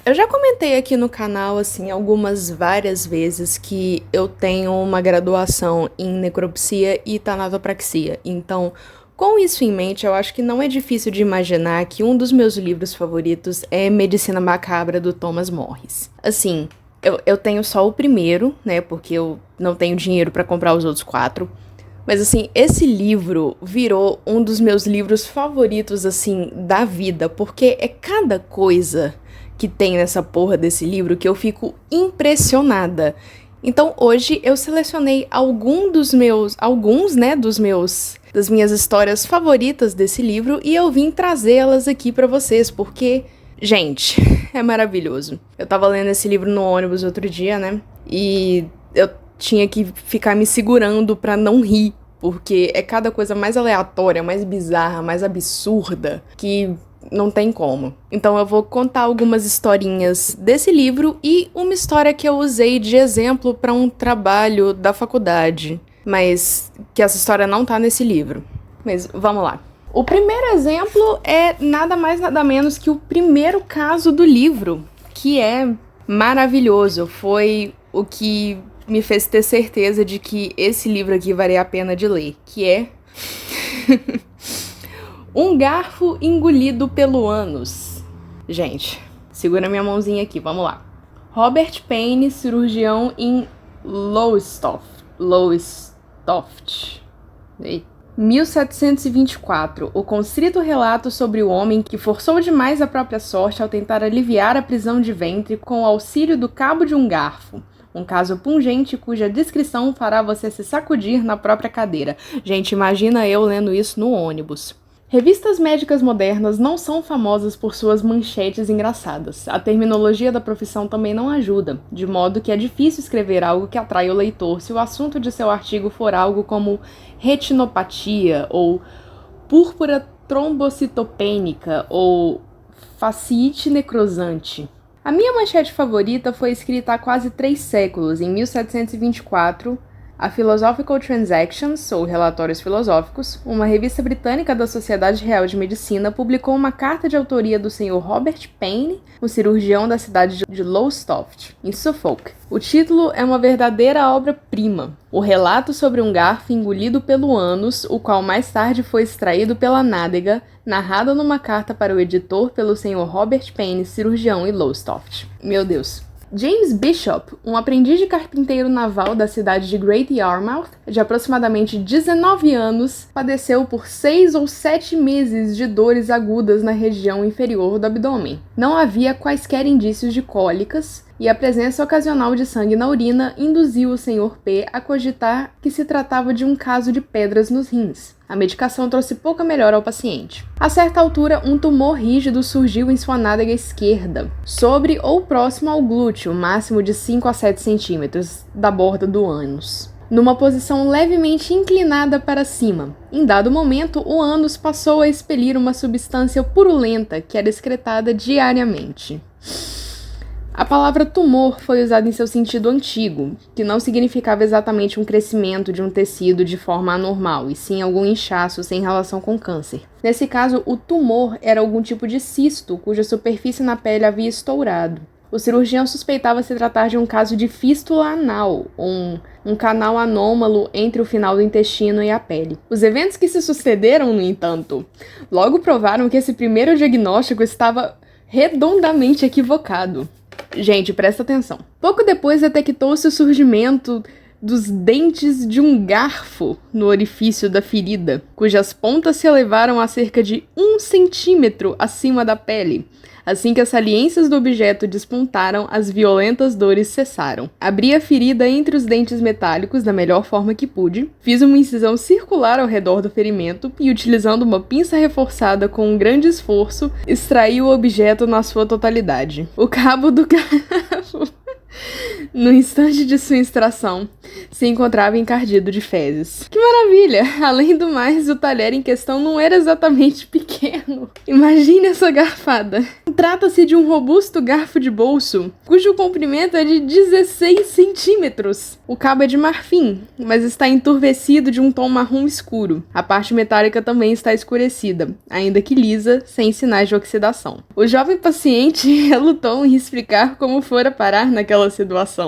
Eu já comentei aqui no canal, assim, várias vezes que eu tenho uma graduação em necropsia e tanatopraxia. Então, com isso em mente, eu acho que não é difícil de imaginar que um dos meus livros favoritos é Medicina Macabra, do Thomas Morris. Assim, eu tenho só o primeiro, né, porque eu não tenho dinheiro pra comprar os outros 4. Mas, assim, esse livro virou um dos meus livros favoritos, assim, da vida, porque é cada coisa que tem nessa porra desse livro que eu fico impressionada. Então, hoje eu selecionei das minhas histórias favoritas desse livro e eu vim trazê-las aqui pra vocês, porque, gente, é maravilhoso. Eu tava lendo esse livro no ônibus outro dia, né? E eu tinha que ficar me segurando pra não rir, porque é cada coisa mais aleatória, mais bizarra, mais absurda, que não tem como. Então eu vou contar algumas historinhas desse livro e uma história que eu usei de exemplo pra um trabalho da faculdade, mas que essa história não tá nesse livro. Mas vamos lá. O primeiro exemplo é nada mais nada menos que o primeiro caso do livro, que é maravilhoso. Foi o que me fez ter certeza de que esse livro aqui valia a pena de ler, que é Um Garfo Engolido pelo Ânus. Gente, segura minha mãozinha aqui, vamos lá. Robert Payne, cirurgião em Lowestoft. 1724. O constrito relato sobre o homem que forçou demais a própria sorte ao tentar aliviar a prisão de ventre com o auxílio do cabo de um garfo. Um caso pungente cuja descrição fará você se sacudir na própria cadeira. Gente, imagina eu lendo isso no ônibus. Revistas médicas modernas não são famosas por suas manchetes engraçadas. A terminologia da profissão também não ajuda, de modo que é difícil escrever algo que atrai o leitor se o assunto de seu artigo for algo como retinopatia, ou púrpura trombocitopênica, ou fasciite necrosante. A minha manchete favorita foi escrita há quase 3 séculos, em 1724, a Philosophical Transactions, ou Relatórios Filosóficos, uma revista britânica da Sociedade Real de Medicina, publicou uma carta de autoria do Sr. Robert Payne, um cirurgião da cidade de Lowestoft, em Suffolk. O título é uma verdadeira obra-prima. O relato sobre um garfo engolido pelo ânus, o qual mais tarde foi extraído pela nádega, narrado numa carta para o editor pelo Sr. Robert Payne, cirurgião em Lowestoft. Meu Deus. James Bishop, um aprendiz de carpinteiro naval da cidade de Great Yarmouth, de aproximadamente 19 anos, padeceu por 6 ou 7 meses de dores agudas na região inferior do abdômen. Não havia quaisquer indícios de cólicas, e a presença ocasional de sangue na urina induziu o Sr. P a cogitar que se tratava de um caso de pedras nos rins. A medicação trouxe pouca melhora ao paciente. A certa altura, um tumor rígido surgiu em sua nádega esquerda, sobre ou próximo ao glúteo, máximo de 5 a 7 centímetros da borda do ânus, numa posição levemente inclinada para cima. Em dado momento, o ânus passou a expelir uma substância purulenta que era excretada diariamente. A palavra tumor foi usada em seu sentido antigo, que não significava exatamente um crescimento de um tecido de forma anormal, e sim algum inchaço sem relação com câncer. Nesse caso, o tumor era algum tipo de cisto cuja superfície na pele havia estourado. O cirurgião suspeitava se tratar de um caso de fístula anal, ou um canal anômalo entre o final do intestino e a pele. Os eventos que se sucederam, no entanto, logo provaram que esse primeiro diagnóstico estava redondamente equivocado. Gente, presta atenção. Pouco depois detectou-se o surgimento dos dentes de um garfo no orifício da ferida, cujas pontas se elevaram a cerca de 1 centímetro acima da pele. Assim que as saliências do objeto despontaram, as violentas dores cessaram. Abri a ferida entre os dentes metálicos da melhor forma que pude, fiz uma incisão circular ao redor do ferimento e, utilizando uma pinça reforçada com um grande esforço, extraí o objeto na sua totalidade. O cabo do garfo... No instante de sua extração, se encontrava encardido de fezes. Que maravilha! Além do mais, o talher em questão não era exatamente pequeno. Imagine essa garfada. Trata-se de um robusto garfo de bolso, cujo comprimento é de 16 centímetros. O cabo é de marfim, mas está enturvecido de um tom marrom escuro. A parte metálica também está escurecida, ainda que lisa, sem sinais de oxidação. O jovem paciente relutou em explicar como fora parar naquela situação,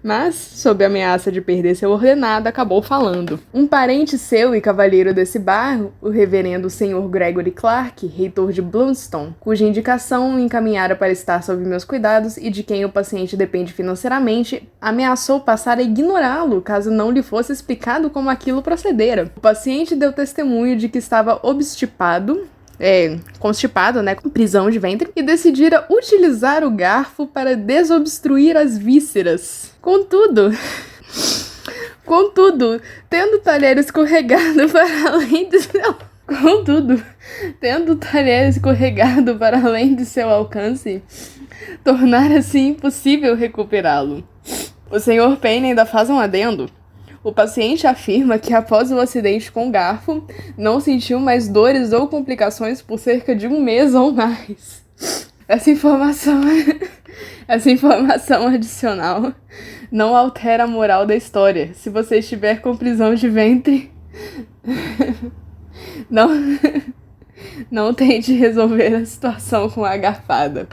mas, sob a ameaça de perder seu ordenado, acabou falando. Um parente seu e cavalheiro desse bairro, o reverendo Sr. Gregory Clark, reitor de Bloomston, cuja indicação o encaminhara para estar sob meus cuidados e de quem o paciente depende financeiramente, ameaçou passar a ignorá-lo caso não lhe fosse explicado como aquilo procedera. O paciente deu testemunho de que estava constipado, com prisão de ventre, e decidira utilizar o garfo para desobstruir as vísceras. Contudo, tendo o talher escorregado para além de seu alcance, tornara-se impossível recuperá-lo. O Sr. Payne ainda faz um adendo. O paciente afirma que após o acidente com o garfo, não sentiu mais dores ou complicações por cerca de 1 mês ou mais. Essa informação adicional não altera a moral da história. Se você estiver com prisão de ventre, não tente resolver a situação com a garfada.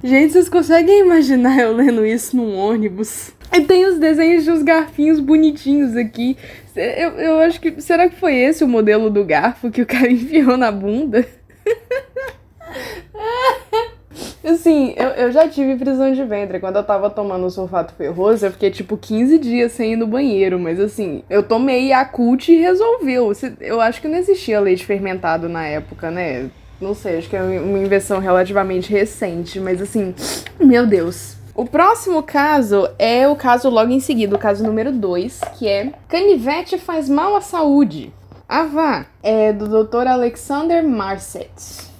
Gente, vocês conseguem imaginar eu lendo isso num ônibus? E tem os desenhos de uns garfinhos bonitinhos aqui. Eu acho que... Será que foi esse o modelo do garfo que o cara enfiou na bunda? Assim, eu já tive prisão de ventre. Quando eu tava tomando sulfato ferroso, eu fiquei tipo 15 dias sem ir no banheiro. Mas assim, eu tomei Yakult e resolveu. Eu acho que não existia leite fermentado na época, né? Não sei, acho que é uma invenção relativamente recente. Mas assim, meu Deus. O próximo caso é o caso logo em seguida, o caso número 2, que é Canivete faz mal à saúde. Vá, é do Dr. Alexander Marset,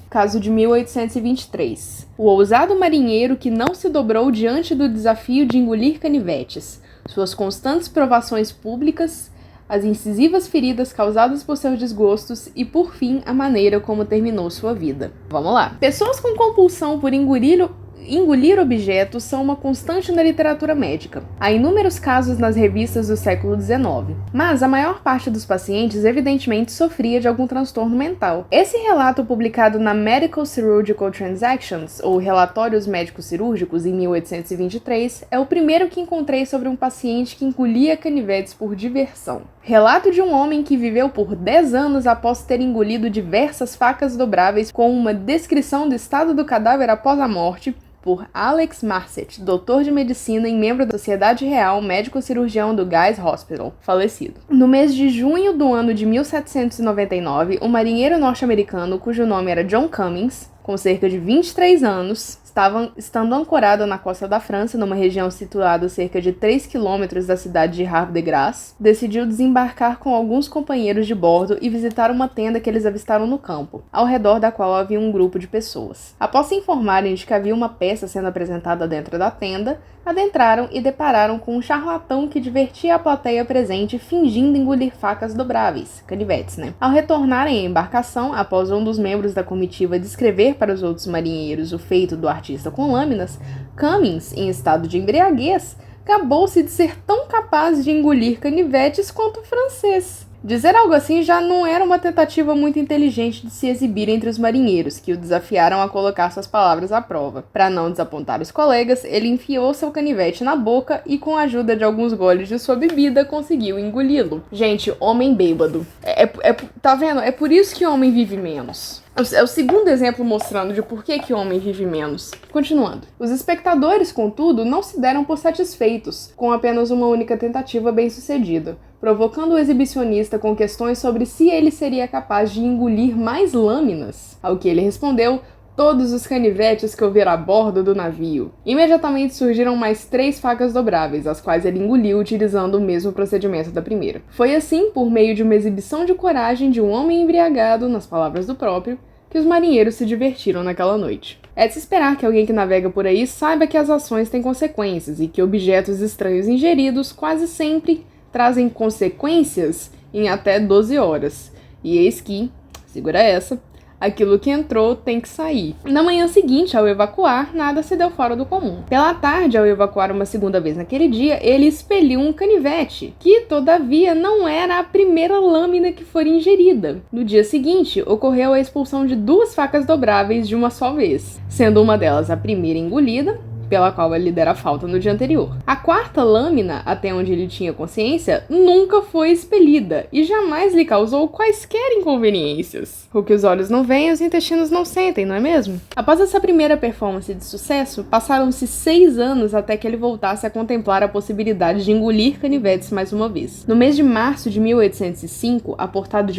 caso de 1823. O ousado marinheiro que não se dobrou diante do desafio de engolir canivetes, suas constantes provações públicas, as incisivas feridas causadas por seus desgostos e, por fim, a maneira como terminou sua vida. Vamos lá. Pessoas com compulsão por engolir objetos são uma constante na literatura médica. Há inúmeros casos nas revistas do século XIX, mas a maior parte dos pacientes evidentemente sofria de algum transtorno mental. Esse relato publicado na Medical Chirurgical Transactions, ou Relatórios Médicos Cirúrgicos, em 1823, é o primeiro que encontrei sobre um paciente que engolia canivetes por diversão. Relato de um homem que viveu por 10 anos após ter engolido diversas facas dobráveis, com uma descrição do estado do cadáver após a morte, por Alex Marset, doutor de medicina e membro da Sociedade Real Médico-Cirurgião do Guy's Hospital, falecido. No mês de junho do ano de 1799, um marinheiro norte-americano, cujo nome era John Cummings, com cerca de 23 anos, estando ancorado na costa da França, numa região situada a cerca de 3 quilômetros da cidade de Havre de Grace, decidiu desembarcar com alguns companheiros de bordo e visitar uma tenda que eles avistaram no campo, ao redor da qual havia um grupo de pessoas. Após se informarem de que havia uma peça sendo apresentada dentro da tenda, adentraram e depararam com um charlatão que divertia a plateia presente fingindo engolir facas dobráveis, canivetes, Ao retornarem à embarcação, após um dos membros da comitiva descrever para os outros marinheiros o feito do artista com lâminas, Cummings, em estado de embriaguez, gabou-se de ser tão capaz de engolir canivetes quanto o francês. Dizer algo assim já não era uma tentativa muito inteligente de se exibir entre os marinheiros, que o desafiaram a colocar suas palavras à prova. Para não desapontar os colegas, ele enfiou seu canivete na boca e, com a ajuda de alguns goles de sua bebida, conseguiu engoli-lo. Gente, homem bêbado. Tá vendo? É por isso que homem vive menos. É o segundo exemplo mostrando de por que homem vive menos. Continuando. Os espectadores, contudo, não se deram por satisfeitos com apenas uma única tentativa bem-sucedida, provocando o exibicionista com questões sobre se ele seria capaz de engolir mais lâminas, ao que ele respondeu: todos os canivetes que houver a bordo do navio. Imediatamente surgiram mais 3 facas dobráveis, as quais ele engoliu utilizando o mesmo procedimento da primeira. Foi assim, por meio de uma exibição de coragem de um homem embriagado, nas palavras do próprio, que os marinheiros se divertiram naquela noite. É de se esperar que alguém que navega por aí saiba que as ações têm consequências e que objetos estranhos ingeridos quase sempre trazem consequências em até 12 horas. E eis que, segura essa, aquilo que entrou tem que sair. Na manhã seguinte, ao evacuar, nada se deu fora do comum. Pela tarde, ao evacuar uma segunda vez naquele dia, ele expeliu um canivete, que, todavia, não era a primeira lâmina que foi ingerida. No dia seguinte, ocorreu a expulsão de 2 facas dobráveis de uma só vez, sendo uma delas a primeira engolida, pela qual ele dera falta no dia anterior. A 4ª lâmina, até onde ele tinha consciência, nunca foi expelida e jamais lhe causou quaisquer inconveniências. O que os olhos não veem, os intestinos não sentem, não é mesmo? Após essa primeira performance de sucesso, passaram-se 6 anos até que ele voltasse a contemplar a possibilidade de engolir canivetes mais uma vez. No mês de março de 1805, aportado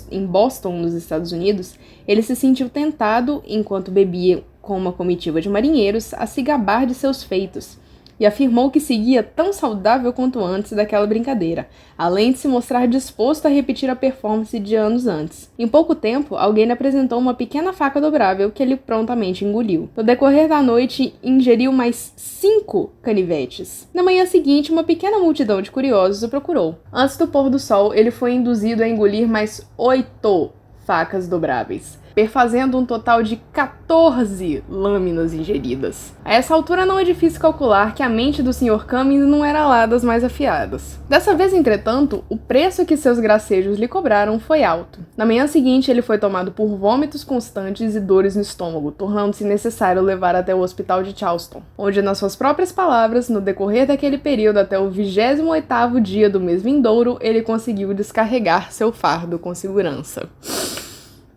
em Boston, nos Estados Unidos, ele se sentiu tentado, enquanto bebia com uma comitiva de marinheiros, a se gabar de seus feitos, e afirmou que seguia tão saudável quanto antes daquela brincadeira, além de se mostrar disposto a repetir a performance de anos antes. Em pouco tempo, alguém lhe apresentou uma pequena faca dobrável que ele prontamente engoliu. No decorrer da noite, ingeriu mais 5 canivetes. Na manhã seguinte, uma pequena multidão de curiosos o procurou. Antes do pôr do sol, ele foi induzido a engolir mais 8 facas dobráveis, perfazendo um total de 14 lâminas ingeridas. A essa altura não é difícil calcular que a mente do Sr. Cummings não era lá das mais afiadas. Dessa vez, entretanto, o preço que seus gracejos lhe cobraram foi alto. Na manhã seguinte, ele foi tomado por vômitos constantes e dores no estômago, tornando-se necessário levar até o hospital de Charleston, onde, nas suas próprias palavras, no decorrer daquele período até o 28º dia do mês vindouro, ele conseguiu descarregar seu fardo com segurança.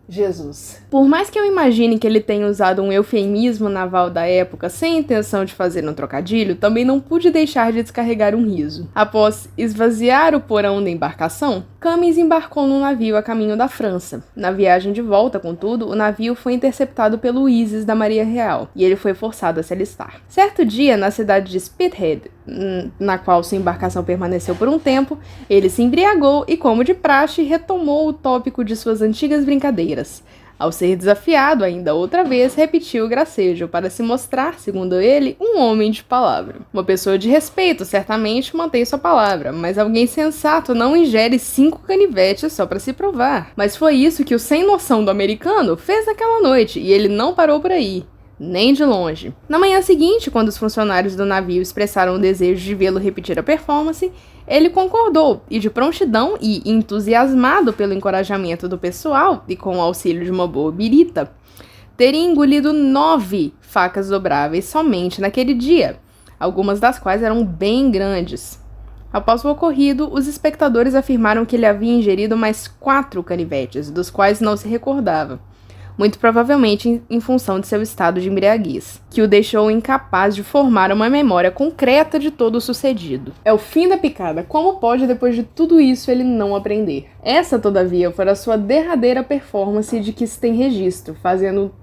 Jesus. Por mais que eu imagine que ele tenha usado um eufemismo naval da época sem intenção de fazer um trocadilho, também não pude deixar de descarregar um riso. Após esvaziar o porão da embarcação, Cummings embarcou num navio a caminho da França. Na viagem de volta, contudo, o navio foi interceptado pelo Isis da Marinha Real, e ele foi forçado a se alistar. Certo dia, na cidade de Spithead, na qual sua embarcação permaneceu por um tempo, ele se embriagou e, como de praxe, retomou o tópico de suas antigas brincadeiras. Ao ser desafiado ainda outra vez, repetiu o gracejo para se mostrar, segundo ele, um homem de palavra. Uma pessoa de respeito certamente mantém sua palavra, mas alguém sensato não ingere 5 canivetes só para se provar. Mas foi isso que o sem noção do americano fez naquela noite, e ele não parou por aí. Nem de longe. Na manhã seguinte, quando os funcionários do navio expressaram o desejo de vê-lo repetir a performance, ele concordou, e de prontidão e entusiasmado pelo encorajamento do pessoal e com o auxílio de uma boa birita, teria engolido 9 facas dobráveis somente naquele dia, algumas das quais eram bem grandes. Após o ocorrido, os espectadores afirmaram que ele havia ingerido mais 4 canivetes, dos quais não se recordava, muito provavelmente em função de seu estado de embriaguez, que o deixou incapaz de formar uma memória concreta de todo o sucedido. É o fim da picada. Como pode, depois de tudo isso, ele não aprender? Essa, todavia, foi a sua derradeira performance de que se tem registro,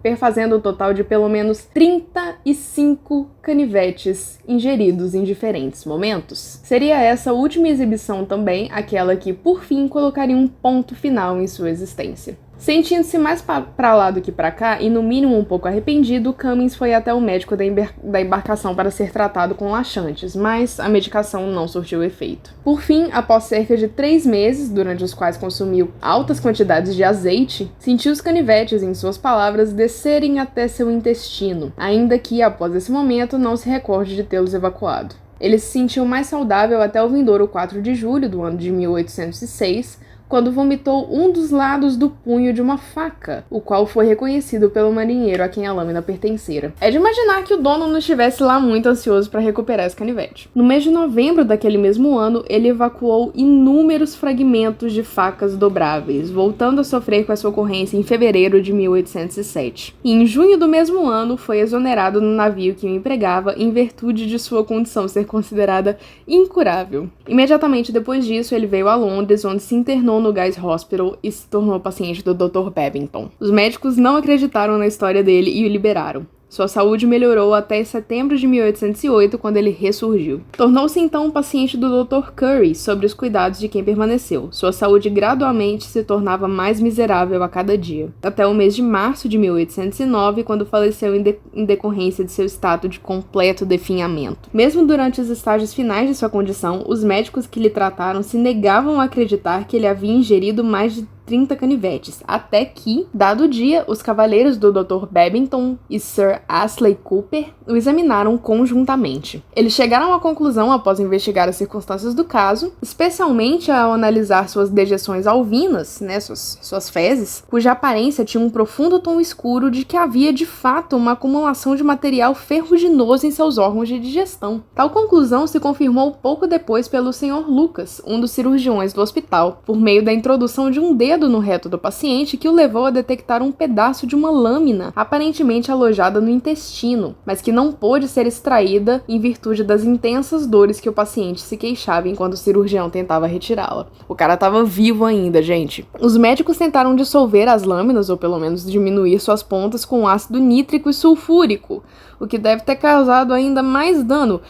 perfazendo um total de pelo menos 35 canivetes ingeridos em diferentes momentos. Seria essa última exibição também aquela que, por fim, colocaria um ponto final em sua existência. Sentindo-se mais para lá do que para cá, e no mínimo um pouco arrependido, Cummings foi até o médico da embarcação para ser tratado com laxantes, mas a medicação não surtiu efeito. Por fim, após cerca de 3 meses, durante os quais consumiu altas quantidades de azeite, sentiu os canivetes, em suas palavras, descerem até seu intestino, ainda que, após esse momento, não se recorde de tê-los evacuado. Ele se sentiu mais saudável até o vindouro 4 de julho do ano de 1806, quando vomitou um dos lados do punho de uma faca, o qual foi reconhecido pelo marinheiro a quem a lâmina pertencera. É de imaginar que o dono não estivesse lá muito ansioso para recuperar esse canivete. No mês de novembro daquele mesmo ano, ele evacuou inúmeros fragmentos de facas dobráveis, voltando a sofrer com essa ocorrência em fevereiro de 1807. E em junho do mesmo ano, foi exonerado no navio que o empregava em virtude de sua condição ser considerada incurável. Imediatamente depois disso, ele veio a Londres, onde se internou no Guy's Hospital e se tornou paciente do Dr. Babington. Os médicos não acreditaram na história dele e o liberaram. Sua saúde melhorou até setembro de 1808, quando ele ressurgiu. Tornou-se então um paciente do Dr. Curry, sob os cuidados de quem permaneceu. Sua saúde gradualmente se tornava mais miserável a cada dia, até o mês de março de 1809, quando faleceu em decorrência de seu estado de completo definhamento. Mesmo durante os estágios finais de sua condição, os médicos que lhe trataram se negavam a acreditar que ele havia ingerido mais de 30 canivetes, até que, dado o dia, os cavaleiros do Dr. Babington e Sir Astley Cooper o examinaram conjuntamente. Eles chegaram à conclusão, após investigar as circunstâncias do caso, especialmente ao analisar suas dejeções alvinas, suas fezes, cuja aparência tinha um profundo tom escuro, de que havia de fato uma acumulação de material ferruginoso em seus órgãos de digestão. Tal conclusão se confirmou pouco depois pelo Sr. Lucas, um dos cirurgiões do hospital, por meio da introdução de um dedo no reto do paciente, que o levou a detectar um pedaço de uma lâmina aparentemente alojada no intestino, mas que não pôde ser extraída em virtude das intensas dores que o paciente se queixava enquanto o cirurgião tentava retirá-la. O cara estava vivo ainda, gente. Os médicos tentaram dissolver as lâminas, ou pelo menos diminuir suas pontas, com ácido nítrico e sulfúrico, o que deve ter causado ainda mais dano.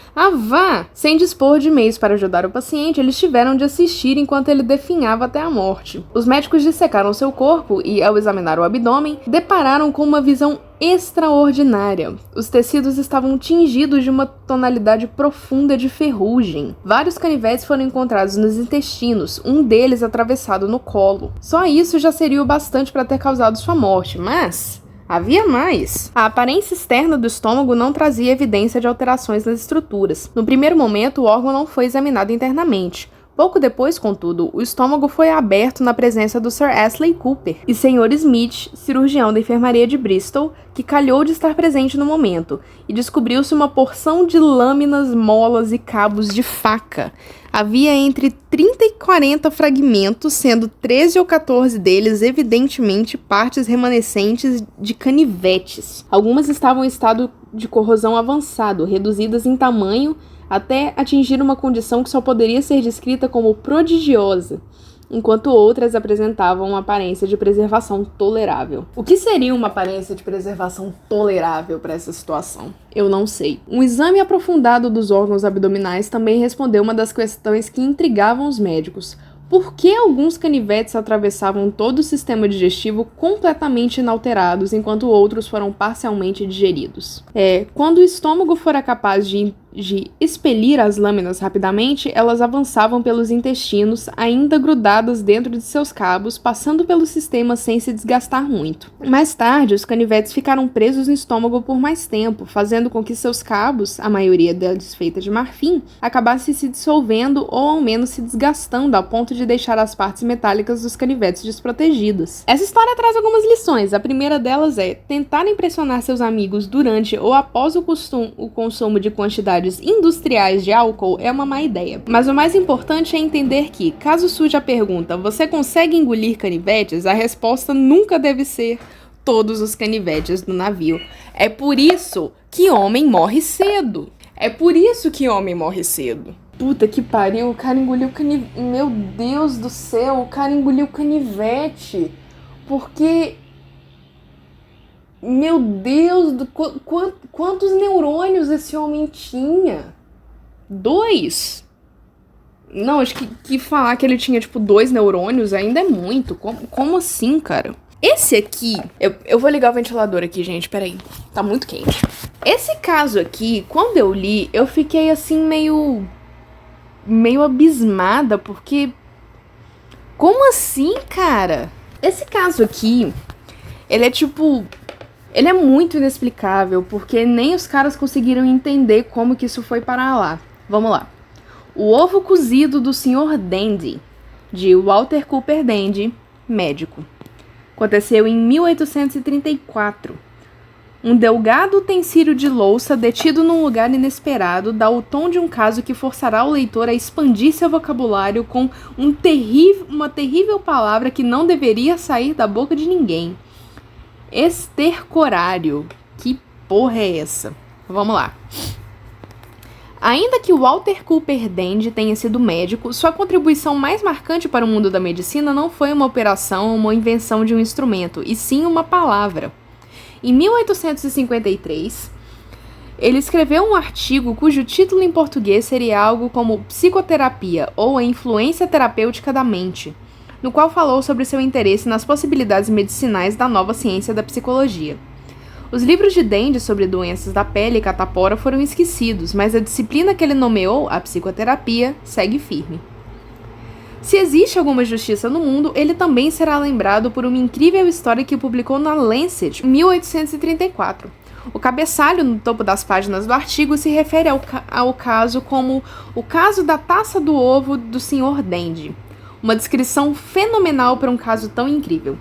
Sem dispor de meios para ajudar o paciente, eles tiveram de assistir enquanto ele definhava até a morte. Os médicos dissecaram seu corpo e, ao examinar o abdômen, depararam com uma visão extraordinária. Os tecidos estavam tingidos de uma tonalidade profunda de ferrugem. Vários canivetes foram encontrados nos intestinos, um deles atravessado no colo. Só isso já seria o bastante para ter causado sua morte, mas havia mais. A aparência externa do estômago não trazia evidência de alterações nas estruturas. No primeiro momento, o órgão não foi examinado internamente. Pouco depois, contudo, o estômago foi aberto na presença do Sir Astley Cooper e Sr. Smith, cirurgião da enfermaria de Bristol, que calhou de estar presente no momento, e descobriu-se uma porção de lâminas, molas e cabos de faca. Havia entre 30 e 40 fragmentos, sendo 13 ou 14 deles evidentemente partes remanescentes de canivetes. Algumas estavam em estado de corrosão avançado, reduzidas em tamanho até atingir uma condição que só poderia ser descrita como prodigiosa, enquanto outras apresentavam uma aparência de preservação tolerável. O que seria uma aparência de preservação tolerável para essa situação? Eu não sei. Um exame aprofundado dos órgãos abdominais também respondeu uma das questões que intrigavam os médicos. Por que alguns canivetes atravessavam todo o sistema digestivo completamente inalterados, enquanto outros foram parcialmente digeridos? Quando o estômago fora capaz de expelir as lâminas rapidamente, elas avançavam pelos intestinos, ainda grudadas dentro de seus cabos, passando pelo sistema sem se desgastar muito. Mais tarde, os canivetes ficaram presos no estômago por mais tempo, fazendo com que seus cabos, a maioria deles feita de marfim, acabassem se dissolvendo ou ao menos se desgastando a ponto de deixar as partes metálicas dos canivetes desprotegidas. Essa história traz algumas lições. A primeira delas é: tentar impressionar seus amigos durante ou após o consumo de quantidades industriais de álcool é uma má ideia. Mas o mais importante é entender que, caso surja a pergunta: você consegue engolir canivetes? A resposta nunca deve ser todos os canivetes do navio. É por isso que homem morre cedo. Puta que pariu, o cara engoliu canivete. Meu Deus do céu, o cara engoliu canivete. Porque... Meu Deus, quantos neurônios esse homem tinha? 2? Não, acho que falar que ele tinha, 2 neurônios ainda é muito. Como assim, cara? Esse aqui... Eu vou ligar o ventilador aqui, gente, peraí. Tá muito quente. Esse caso aqui, quando eu li, eu fiquei assim meio abismada, porque... Como assim, cara? Esse caso aqui, ele é ele é muito inexplicável, porque nem os caras conseguiram entender como que isso foi parar lá. Vamos lá. O ovo cozido do Sr. Dandy, de Walter Cooper Dandy, médico. Aconteceu em 1834. Um delgado utensílio de louça detido num lugar inesperado dá o tom de um caso que forçará o leitor a expandir seu vocabulário com uma terrível palavra que não deveria sair da boca de ninguém. Estercorário. Que porra é essa? Vamos lá. Ainda que Walter Cooper Dandy tenha sido médico, sua contribuição mais marcante para o mundo da medicina não foi uma operação ou uma invenção de um instrumento, e sim uma palavra. Em 1853, ele escreveu um artigo cujo título em português seria algo como Psicoterapia ou a Influência Terapêutica da Mente, no qual falou sobre seu interesse nas possibilidades medicinais da nova ciência da psicologia. Os livros de Dende sobre doenças da pele e catapora foram esquecidos, mas a disciplina que ele nomeou, a psicoterapia, segue firme. Se existe alguma justiça no mundo, ele também será lembrado por uma incrível história que publicou na Lancet em 1834. O cabeçalho no topo das páginas do artigo se refere ao caso como o caso da taça do ovo do Sr. Dende, uma descrição fenomenal para um caso tão incrível.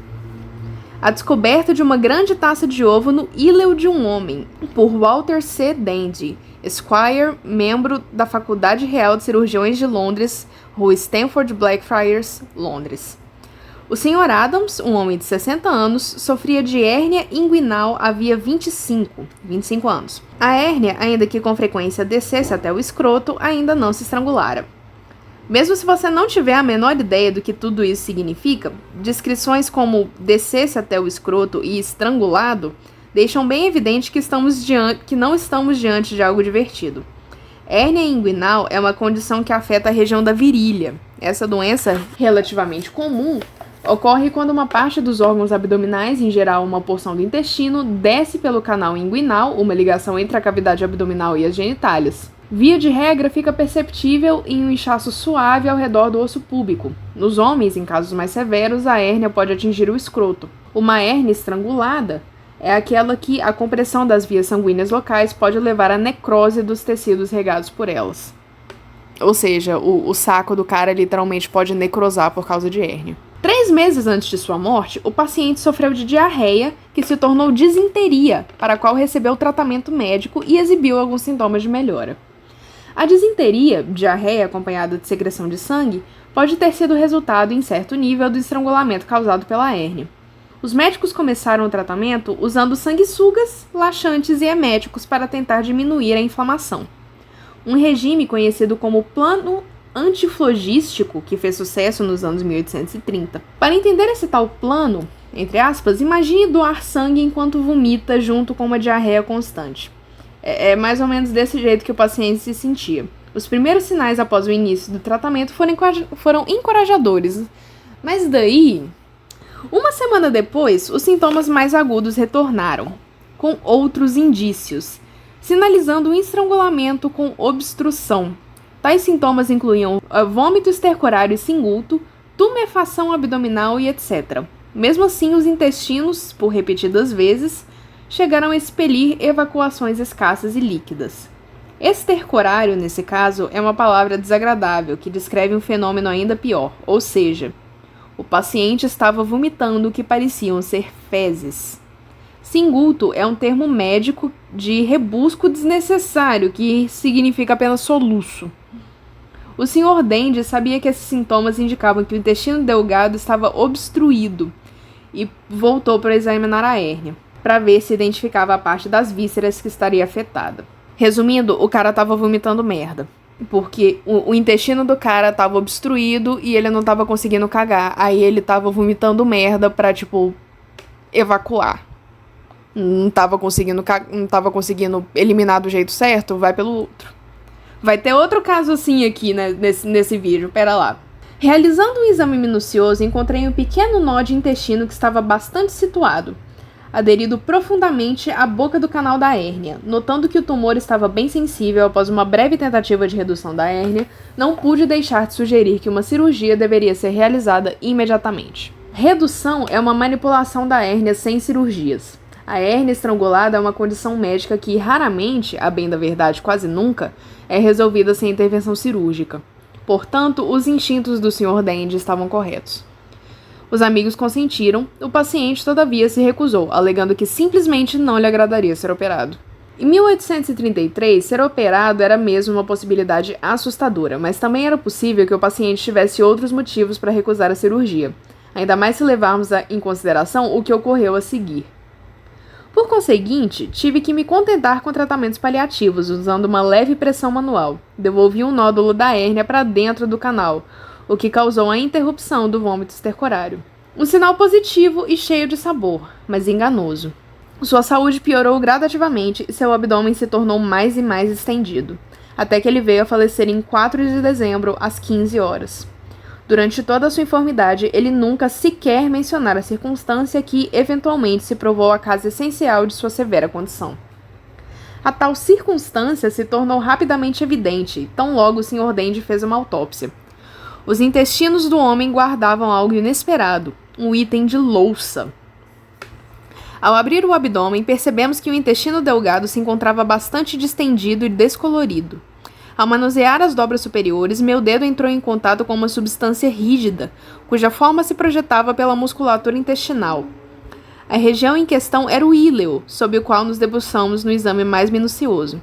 A descoberta de uma grande taça de ovo no íleo de um homem, por Walter C. Dende, Esquire, membro da Faculdade Real de Cirurgiões de Londres, Rua Stanford Blackfriars, Londres. O Sr. Adams, um homem de 60 anos, sofria de hérnia inguinal havia 25 anos. A hérnia, ainda que com frequência descesse até o escroto, ainda não se estrangulara. Mesmo se você não tiver a menor ideia do que tudo isso significa, descrições como descesse até o escroto e estrangulado deixam bem evidente que não estamos diante de algo divertido. Hérnia inguinal é uma condição que afeta a região da virilha. Essa doença, relativamente comum, ocorre quando uma parte dos órgãos abdominais, em geral uma porção do intestino, desce pelo canal inguinal, uma ligação entre a cavidade abdominal e as genitálias. Via de regra, fica perceptível em um inchaço suave ao redor do osso púbico. Nos homens, em casos mais severos, a hérnia pode atingir o escroto. Uma hérnia estrangulada é aquela que a compressão das vias sanguíneas locais pode levar à necrose dos tecidos regados por elas. Ou seja, o saco do cara literalmente pode necrosar por causa de hérnia. 3 meses antes de sua morte, o paciente sofreu de diarreia, que se tornou disenteria, para a qual recebeu tratamento médico e exibiu alguns sintomas de melhora. A disenteria, diarreia acompanhada de secreção de sangue, pode ter sido resultado, em certo nível, do estrangulamento causado pela hérnia. Os médicos começaram o tratamento usando sanguessugas, laxantes e eméticos para tentar diminuir a inflamação. Um regime conhecido como plano antiflogístico, que fez sucesso nos anos 1830. Para entender esse tal plano, entre aspas, imagine doar sangue enquanto vomita junto com uma diarreia constante. É mais ou menos desse jeito que o paciente se sentia. Os primeiros sinais após o início do tratamento foram encorajadores, mas daí, uma semana depois, os sintomas mais agudos retornaram, com outros indícios, sinalizando um estrangulamento com obstrução. Tais sintomas incluíam vômito estercorário e singulto, tumefação abdominal e etc. Mesmo assim, os intestinos, por repetidas vezes, chegaram a expelir evacuações escassas e líquidas. Estercorário, nesse caso, é uma palavra desagradável que descreve um fenômeno ainda pior, ou seja, o paciente estava vomitando o que pareciam ser fezes. Singulto é um termo médico de rebusco desnecessário que significa apenas soluço. O Sr. Dende sabia que esses sintomas indicavam que o intestino delgado estava obstruído e voltou para examinar a hérnia, para ver se identificava a parte das vísceras que estaria afetada. Resumindo, o cara estava vomitando merda, porque o intestino do cara estava obstruído e ele não estava conseguindo cagar, aí ele estava vomitando merda para, evacuar. Não estava conseguindo eliminar do jeito certo, vai pelo outro. Vai ter outro caso assim aqui, né, nesse vídeo, pera lá. Realizando um exame minucioso, encontrei um pequeno nó de intestino que estava bastante situado, aderido profundamente à boca do canal da hérnia. Notando que o tumor estava bem sensível após uma breve tentativa de redução da hérnia, não pude deixar de sugerir que uma cirurgia deveria ser realizada imediatamente. Redução é uma manipulação da hérnia sem cirurgias. A hérnia estrangulada é uma condição médica que raramente, a bem da verdade quase nunca, é resolvida sem intervenção cirúrgica. Portanto, os instintos do Sr. Dende estavam corretos. Os amigos consentiram, o paciente todavia se recusou, alegando que simplesmente não lhe agradaria ser operado. Em 1833, ser operado era mesmo uma possibilidade assustadora, mas também era possível que o paciente tivesse outros motivos para recusar a cirurgia, ainda mais se levarmos em consideração o que ocorreu a seguir. Por conseguinte, tive que me contentar com tratamentos paliativos, usando uma leve pressão manual. Devolvi um nódulo da hérnia para dentro do canal, o que causou a interrupção do vômito estercorário. Um sinal positivo e cheio de sabor, mas enganoso. Sua saúde piorou gradativamente e seu abdômen se tornou mais e mais estendido, até que ele veio a falecer em 4 de dezembro, às 15 horas. Durante toda a sua enfermidade, ele nunca sequer mencionara a circunstância que, eventualmente, se provou a causa essencial de sua severa condição. A tal circunstância se tornou rapidamente evidente, tão logo o Sr. Dende fez uma autópsia. Os intestinos do homem guardavam algo inesperado, um item de louça. Ao abrir o abdômen, percebemos que o intestino delgado se encontrava bastante distendido e descolorido. Ao manusear as dobras superiores, meu dedo entrou em contato com uma substância rígida, cuja forma se projetava pela musculatura intestinal. A região em questão era o íleo, sobre o qual nos debruçamos no exame mais minucioso.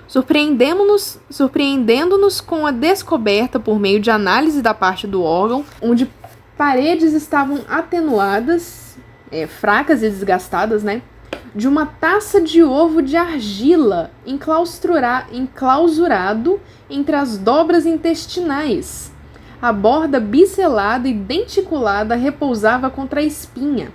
Surpreendendo-nos com a descoberta, por meio de análise da parte do órgão, onde paredes estavam atenuadas, fracas e desgastadas, de uma taça de ovo de argila enclausurado entre as dobras intestinais. A borda biselada e denticulada repousava contra a espinha.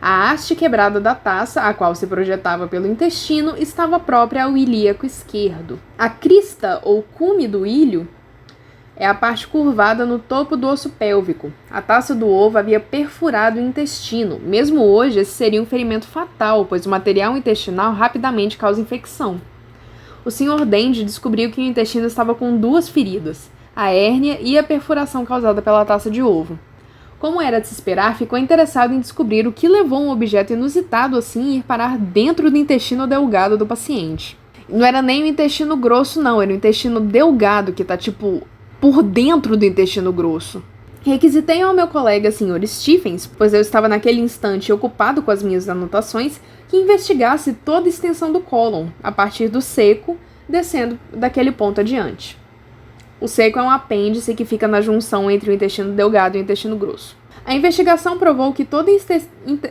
A haste quebrada da taça, a qual se projetava pelo intestino, estava própria ao ilíaco esquerdo. A crista ou cume do ilho é a parte curvada no topo do osso pélvico. A taça do ovo havia perfurado o intestino. Mesmo hoje, esse seria um ferimento fatal, pois o material intestinal rapidamente causa infecção. O Sr. Dende descobriu que o intestino estava com 2 feridas, a hérnia e a perfuração causada pela taça de ovo. Como era de se esperar, ficou interessado em descobrir o que levou um objeto inusitado assim a ir parar dentro do intestino delgado do paciente. Não era nem o intestino grosso, não, era o intestino delgado, que tá por dentro do intestino grosso. Requisitei ao meu colega Sr. Stephens, pois eu estava naquele instante ocupado com as minhas anotações, que investigasse toda a extensão do cólon, a partir do seco, descendo daquele ponto adiante. O seco é um apêndice que fica na junção entre o intestino delgado e o intestino grosso. A investigação provou que toda a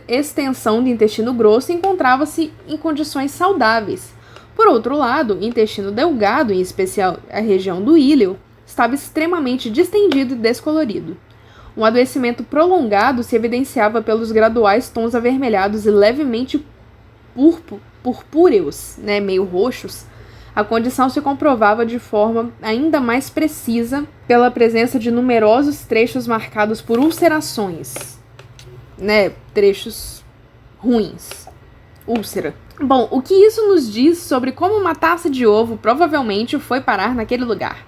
extensão do intestino grosso encontrava-se em condições saudáveis. Por outro lado, o intestino delgado, em especial a região do íleo, estava extremamente distendido e descolorido. Um adoecimento prolongado se evidenciava pelos graduais tons avermelhados e levemente purpúreos, meio roxos. A condição se comprovava de forma ainda mais precisa pela presença de numerosos trechos marcados por ulcerações, trechos ruins. Úlcera. Bom, o que isso nos diz sobre como uma taça de ovo provavelmente foi parar naquele lugar?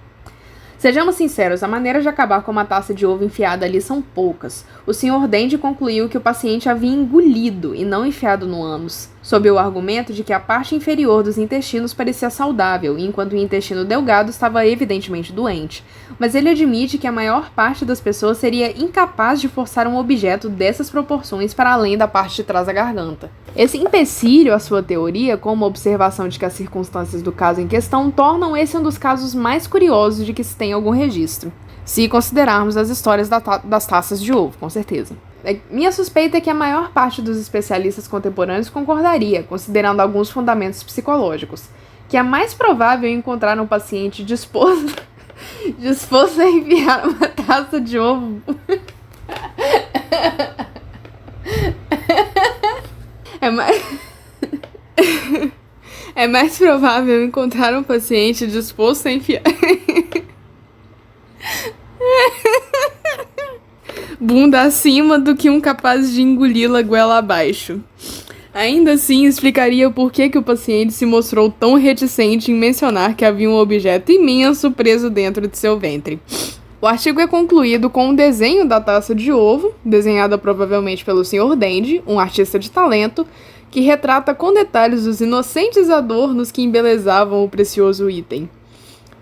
Sejamos sinceros, a maneira de acabar com uma taça de ovo enfiada ali são poucas. O Sr. Dende concluiu que o paciente havia engolido e não enfiado no ânus, sob o argumento de que a parte inferior dos intestinos parecia saudável, enquanto o intestino delgado estava evidentemente doente. Mas ele admite que a maior parte das pessoas seria incapaz de forçar um objeto dessas proporções para além da parte de trás da garganta. Esse empecilho à sua teoria, como a observação de que as circunstâncias do caso em questão, tornam esse um dos casos mais curiosos de que se tem algum registro, se considerarmos as histórias das taças de ovo, com certeza. Minha suspeita é que a maior parte dos especialistas contemporâneos concordaria, considerando alguns fundamentos psicológicos, que é mais provável encontrar um paciente disposto a enviar uma taça de ovo é mais provável encontrar um paciente disposto a enfiar bunda acima do que um capaz de engoli-la goela abaixo. Ainda assim, explicaria por que o paciente se mostrou tão reticente em mencionar que havia um objeto imenso preso dentro de seu ventre. O artigo é concluído com um desenho da taça de ovo, desenhada provavelmente pelo Sr. Dende, um artista de talento, que retrata com detalhes os inocentes adornos que embelezavam o precioso item.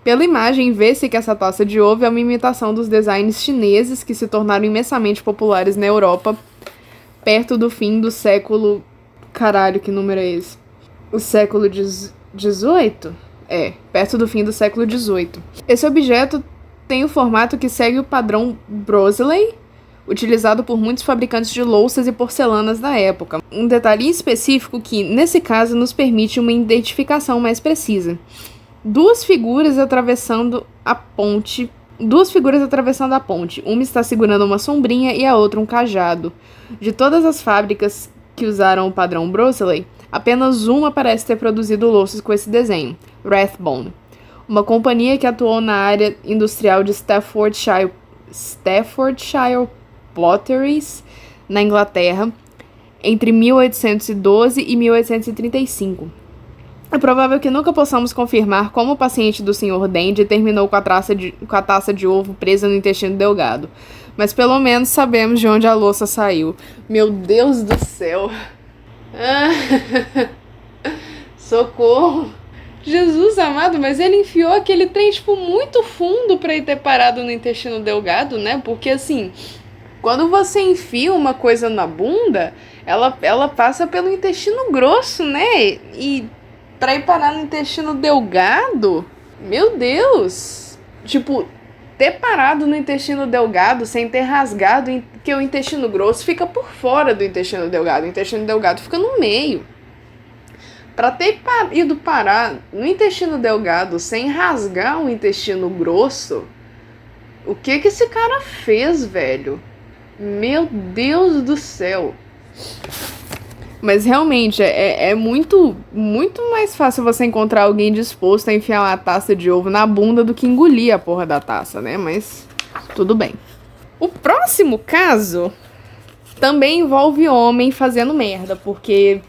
Pela imagem, vê-se que essa taça de ovo é uma imitação dos designs chineses que se tornaram imensamente populares na Europa perto do fim do século... Caralho, que número é esse? O século XVIII? Perto do fim do século XVIII. Esse objeto tem o formato que segue o padrão Broseley, utilizado por muitos fabricantes de louças e porcelanas da época. Um detalhe específico que, nesse caso, nos permite uma identificação mais precisa. Duas figuras atravessando a ponte. Uma está segurando uma sombrinha e a outra um cajado. De todas as fábricas que usaram o padrão Broseley, Apenas uma parece ter produzido louças com esse desenho, Rathbone, uma companhia que atuou na área industrial de Staffordshire Potteries, na Inglaterra, entre 1812 e 1835. É provável que nunca possamos confirmar como o paciente do Sr. Dandy terminou com a taça de ovo presa no intestino delgado, mas pelo menos sabemos de onde a louça saiu. Meu Deus do céu! Socorro! Jesus amado, mas ele enfiou aquele trem, tipo, muito fundo pra ir ter parado no intestino delgado, né? Porque, assim, quando você enfia uma coisa na bunda, ela passa pelo intestino grosso, né? E pra ir parar no intestino delgado, meu Deus! Tipo, ter parado no intestino delgado sem ter rasgado, porque o intestino grosso fica por fora do intestino delgado, o intestino delgado fica no meio. Pra ter ido parar no intestino delgado sem rasgar o intestino grosso, o que esse cara fez, velho? Meu Deus do céu! Mas realmente é muito mais fácil você encontrar alguém disposto a enfiar uma taça de ovo na bunda do que engolir a porra da taça, né? Mas tudo bem. O próximo caso também envolve homem fazendo merda, porque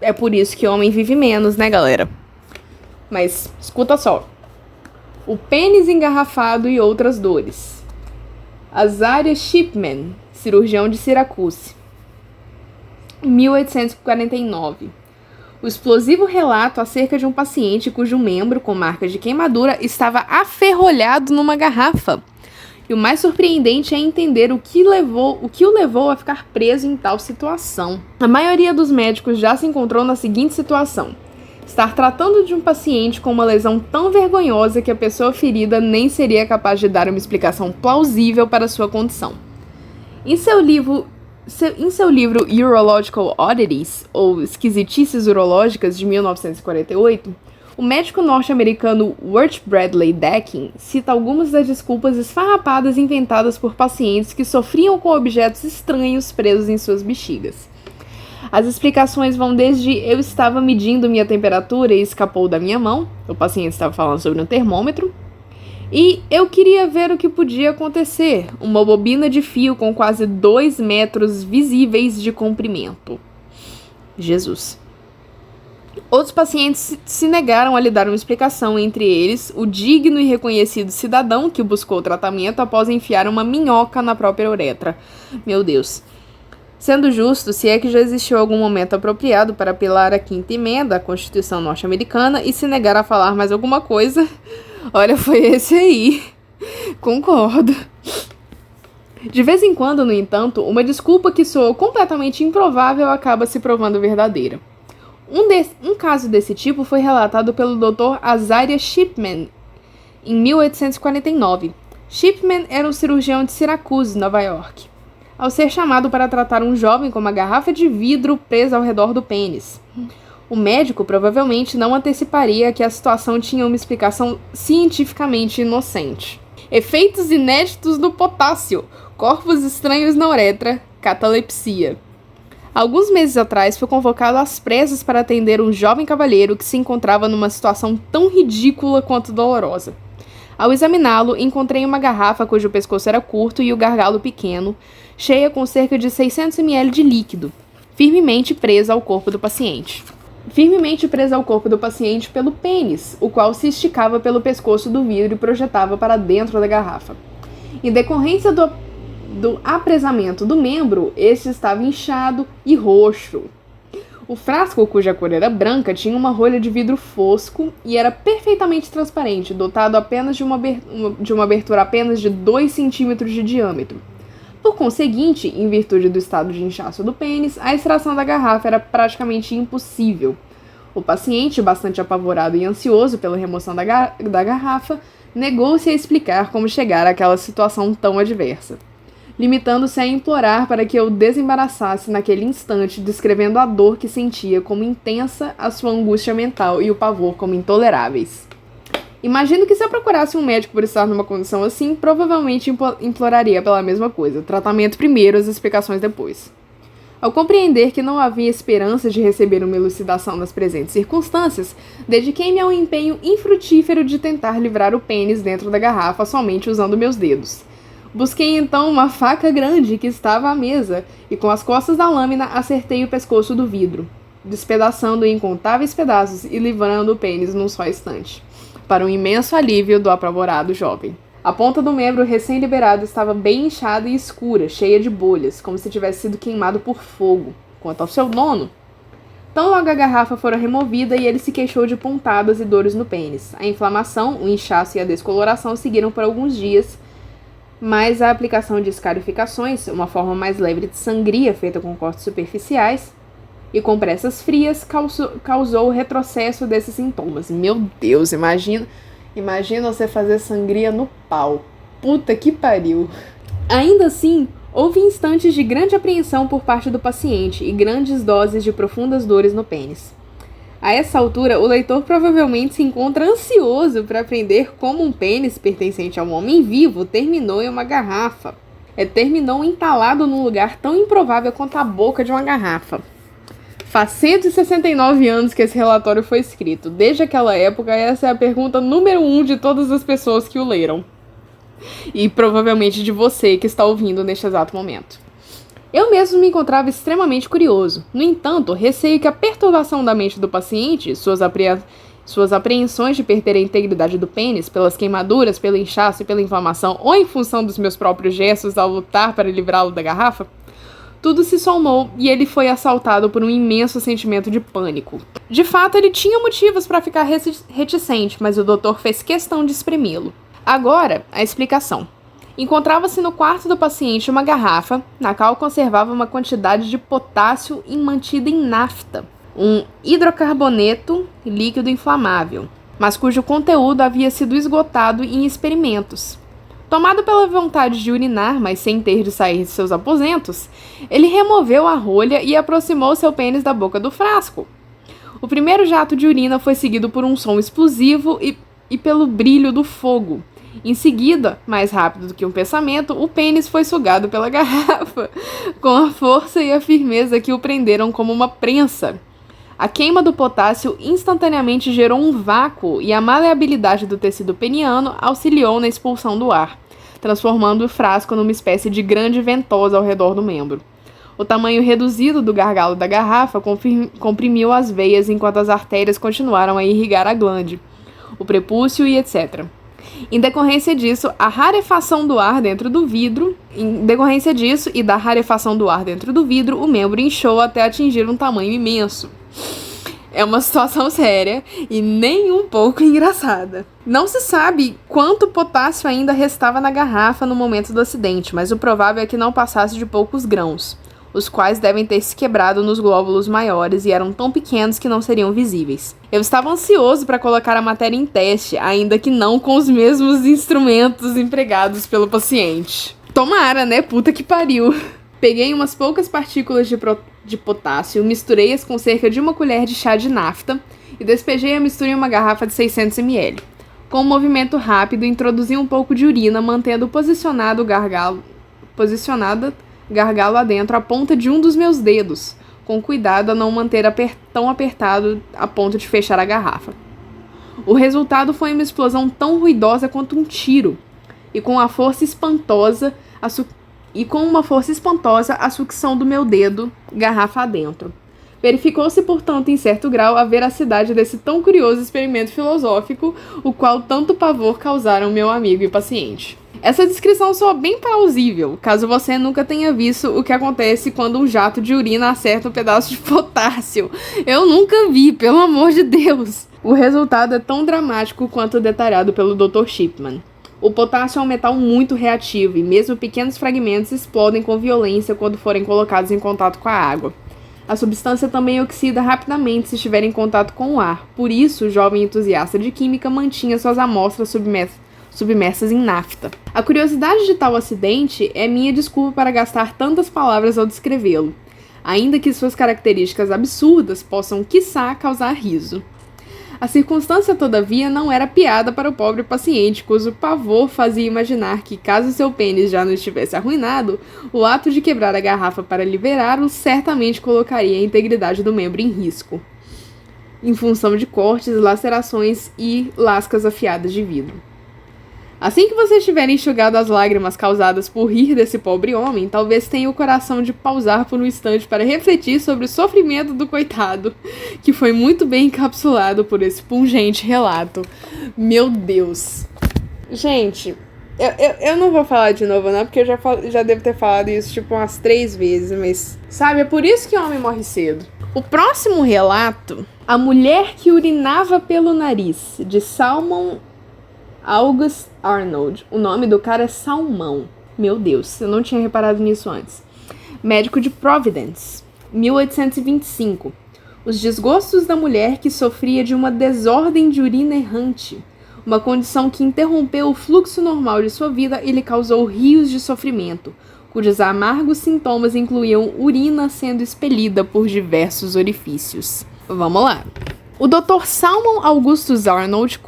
é por isso que homem vive menos, né, galera? Mas escuta só. O pênis engarrafado e outras dores. Azaria Shipman, cirurgião de Syracuse, 1849. O explosivo relato acerca de um paciente cujo membro, com marcas de queimadura, estava aferrolhado numa garrafa. E o mais surpreendente é entender o que o levou a ficar preso em tal situação. A maioria dos médicos já se encontrou na seguinte situação: estar tratando de um paciente com uma lesão tão vergonhosa que a pessoa ferida nem seria capaz de dar uma explicação plausível para sua condição. Em seu livro Urological Oddities, ou Esquisitices Urológicas, de 1948, o médico norte-americano Wirt Bradley Deckin cita algumas das desculpas esfarrapadas inventadas por pacientes que sofriam com objetos estranhos presos em suas bexigas. As explicações vão desde eu estava medindo minha temperatura e escapou da minha mão, o paciente estava falando sobre um termômetro, e eu queria ver o que podia acontecer, uma bobina de fio com quase 2 metros visíveis de comprimento. Jesus. Outros pacientes se negaram a lhe dar uma explicação, entre eles o digno e reconhecido cidadão que buscou tratamento após enfiar uma minhoca na própria uretra. Meu Deus. Sendo justo, se é que já existiu algum momento apropriado para apelar à quinta emenda à Constituição norte-americana e se negar a falar mais alguma coisa, olha, foi esse aí. Concordo. De vez em quando, no entanto, uma desculpa que soou completamente improvável acaba se provando verdadeira. Um caso desse tipo foi relatado pelo Dr. Azaria Shipman em 1849. Shipman era um cirurgião de Syracuse, Nova York, ao ser chamado para tratar um jovem com uma garrafa de vidro presa ao redor do pênis. O médico provavelmente não anteciparia que a situação tinha uma explicação cientificamente inocente. Efeitos inéditos do potássio, corpos estranhos na uretra, catalepsia. Alguns meses atrás, fui convocado às pressas para atender um jovem cavalheiro que se encontrava numa situação tão ridícula quanto dolorosa. Ao examiná-lo, encontrei uma garrafa cujo pescoço era curto e o gargalo pequeno, cheia com cerca de 600 ml de líquido, firmemente presa ao corpo do paciente. Pelo pênis, o qual se esticava pelo pescoço do vidro e projetava para dentro da garrafa. Em decorrência do apresamento do membro, este estava inchado e roxo. O frasco, cuja cor era branca, tinha uma rolha de vidro fosco e era perfeitamente transparente, dotado apenas de uma abertura apenas de 2 centímetros de diâmetro. Por conseguinte, em virtude do estado de inchaço do pênis, a extração da garrafa era praticamente impossível. O paciente, bastante apavorado e ansioso pela remoção da garrafa, negou-se a explicar como chegar àquela situação tão adversa, limitando-se a implorar para que eu desembaraçasse naquele instante, descrevendo a dor que sentia como intensa, a sua angústia mental e o pavor como intoleráveis. Imagino que se eu procurasse um médico por estar numa condição assim, provavelmente imploraria pela mesma coisa, tratamento primeiro, as explicações depois. Ao compreender que não havia esperança de receber uma elucidação das presentes circunstâncias, dediquei-me ao empenho infrutífero de tentar livrar o pênis dentro da garrafa somente usando meus dedos. Busquei então uma faca grande que estava à mesa e com as costas da lâmina acertei o pescoço do vidro, despedaçando em incontáveis pedaços e livrando o pênis num só instante, para um imenso alívio do apavorado jovem. A ponta do membro recém-liberado estava bem inchada e escura, cheia de bolhas, como se tivesse sido queimado por fogo. Quanto ao seu dono, tão logo a garrafa fora removida e ele se queixou de pontadas e dores no pênis. A inflamação, o inchaço e a descoloração seguiram por alguns dias, mas a aplicação de escarificações, uma forma mais leve de sangria feita com cortes superficiais, e compressas frias, causou o retrocesso desses sintomas. Meu Deus, imagina você fazer sangria no pau. Puta que pariu. Ainda assim, houve instantes de grande apreensão por parte do paciente e grandes doses de profundas dores no pênis. A essa altura, o leitor provavelmente se encontra ansioso para aprender como um pênis pertencente a um homem vivo terminou em uma garrafa. Terminou entalado num lugar tão improvável quanto a boca de uma garrafa. Faz 169 anos que esse relatório foi escrito. Desde aquela época, essa é a pergunta número 1 de todas as pessoas que o leram. E provavelmente de você que está ouvindo neste exato momento. Eu mesmo me encontrava extremamente curioso. No entanto, receio que a perturbação da mente do paciente, suas apreensões de perder a integridade do pênis, pelas queimaduras, pelo inchaço e pela inflamação, ou em função dos meus próprios gestos ao lutar para livrá-lo da garrafa, tudo se somou e ele foi assaltado por um imenso sentimento de pânico. De fato, ele tinha motivos para ficar reticente, mas o doutor fez questão de espremi-lo. Agora, a explicação. Encontrava-se no quarto do paciente uma garrafa, na qual conservava uma quantidade de potássio mantida em nafta, um hidrocarboneto líquido inflamável, mas cujo conteúdo havia sido esgotado em experimentos. Tomado pela vontade de urinar, mas sem ter de sair de seus aposentos, ele removeu a rolha e aproximou seu pênis da boca do frasco. O primeiro jato de urina foi seguido por um som explosivo e pelo brilho do fogo. Em seguida, mais rápido do que um pensamento, o pênis foi sugado pela garrafa, com a força e a firmeza que o prenderam como uma prensa. A queima do potássio instantaneamente gerou um vácuo e a maleabilidade do tecido peniano auxiliou na expulsão do ar, transformando o frasco numa espécie de grande ventosa ao redor do membro. O tamanho reduzido do gargalo da garrafa comprimiu as veias enquanto as artérias continuaram a irrigar a glande, o prepúcio e etc. Em decorrência disso e da rarefação do ar dentro do vidro, o membro inchou até atingir um tamanho imenso. É uma situação séria e nem um pouco engraçada. Não se sabe quanto potássio ainda restava na garrafa no momento do acidente, mas o provável é que não passasse de poucos grãos, os quais devem ter se quebrado nos glóbulos maiores e eram tão pequenos que não seriam visíveis. Eu estava ansioso para colocar a matéria em teste, ainda que não com os mesmos instrumentos empregados pelo paciente. Tomara, né? Puta que pariu. Peguei umas poucas partículas de potássio, misturei-as com cerca de uma colher de chá de nafta e despejei a mistura em uma garrafa de 600 ml. Com um movimento rápido, introduzi um pouco de urina, mantendo posicionado gargalo adentro a ponta de um dos meus dedos, com cuidado a não manter tão apertado a ponto de fechar a garrafa. O resultado foi uma explosão tão ruidosa quanto um tiro, e com uma força espantosa a sucção do meu dedo, garrafa adentro. Verificou-se, portanto, em certo grau, a veracidade desse tão curioso experimento filosófico, o qual tanto pavor causaram meu amigo e paciente. Essa descrição soa bem plausível, caso você nunca tenha visto o que acontece quando um jato de urina acerta um pedaço de potássio. Eu nunca vi, pelo amor de Deus! O resultado é tão dramático quanto detalhado pelo Dr. Shipman. O potássio é um metal muito reativo e mesmo pequenos fragmentos explodem com violência quando forem colocados em contato com a água. A substância também oxida rapidamente se estiver em contato com o ar. Por isso, o jovem entusiasta de química mantinha suas amostras submersas em nafta. A curiosidade de tal acidente é minha desculpa para gastar tantas palavras ao descrevê-lo, ainda que suas características absurdas possam, quiçá, causar riso. A circunstância, todavia, não era piada para o pobre paciente, cujo pavor fazia imaginar que, caso seu pênis já não estivesse arruinado, o ato de quebrar a garrafa para liberá-lo certamente colocaria a integridade do membro em risco, em função de cortes, lacerações e lascas afiadas de vidro. Assim que vocês tiverem enxugado as lágrimas causadas por rir desse pobre homem, talvez tenha o coração de pausar por um instante para refletir sobre o sofrimento do coitado, que foi muito bem encapsulado por esse pungente relato. Meu Deus! Gente, eu não vou falar de novo não, porque eu já devo ter falado isso tipo umas 3 vezes, mas sabe, é por isso que o homem morre cedo. O próximo relato, A Mulher que Urinava pelo Nariz, de Salmon August Arnold. O nome do cara é Salmão. Meu Deus, eu não tinha reparado nisso antes. Médico de Providence, 1825. Os desgostos da mulher que sofria de uma desordem de urina errante, uma condição que interrompeu o fluxo normal de sua vida e lhe causou rios de sofrimento, cujos amargos sintomas incluíam urina sendo expelida por diversos orifícios. Vamos lá. O Dr. Salmon Augustus Arnold,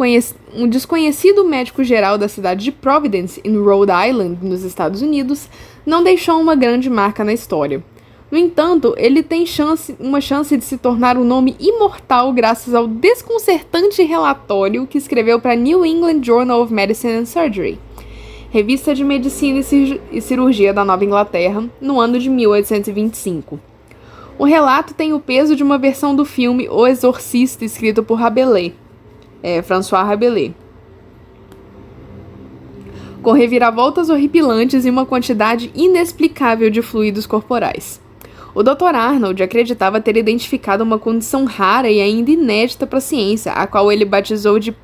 um desconhecido médico geral da cidade de Providence, em Rhode Island, nos Estados Unidos, não deixou uma grande marca na história. No entanto, ele tem uma chance de se tornar um nome imortal graças ao desconcertante relatório que escreveu para New England Journal of Medicine and Surgery, revista de medicina e cirurgia da Nova Inglaterra, no ano de 1825. O relato tem o peso de uma versão do filme O Exorcista, escrito por Rabelais, François Rabelais, com reviravoltas horripilantes e uma quantidade inexplicável de fluidos corporais. O Dr. Arnold acreditava ter identificado uma condição rara e ainda inédita para a ciência, a qual ele batizou de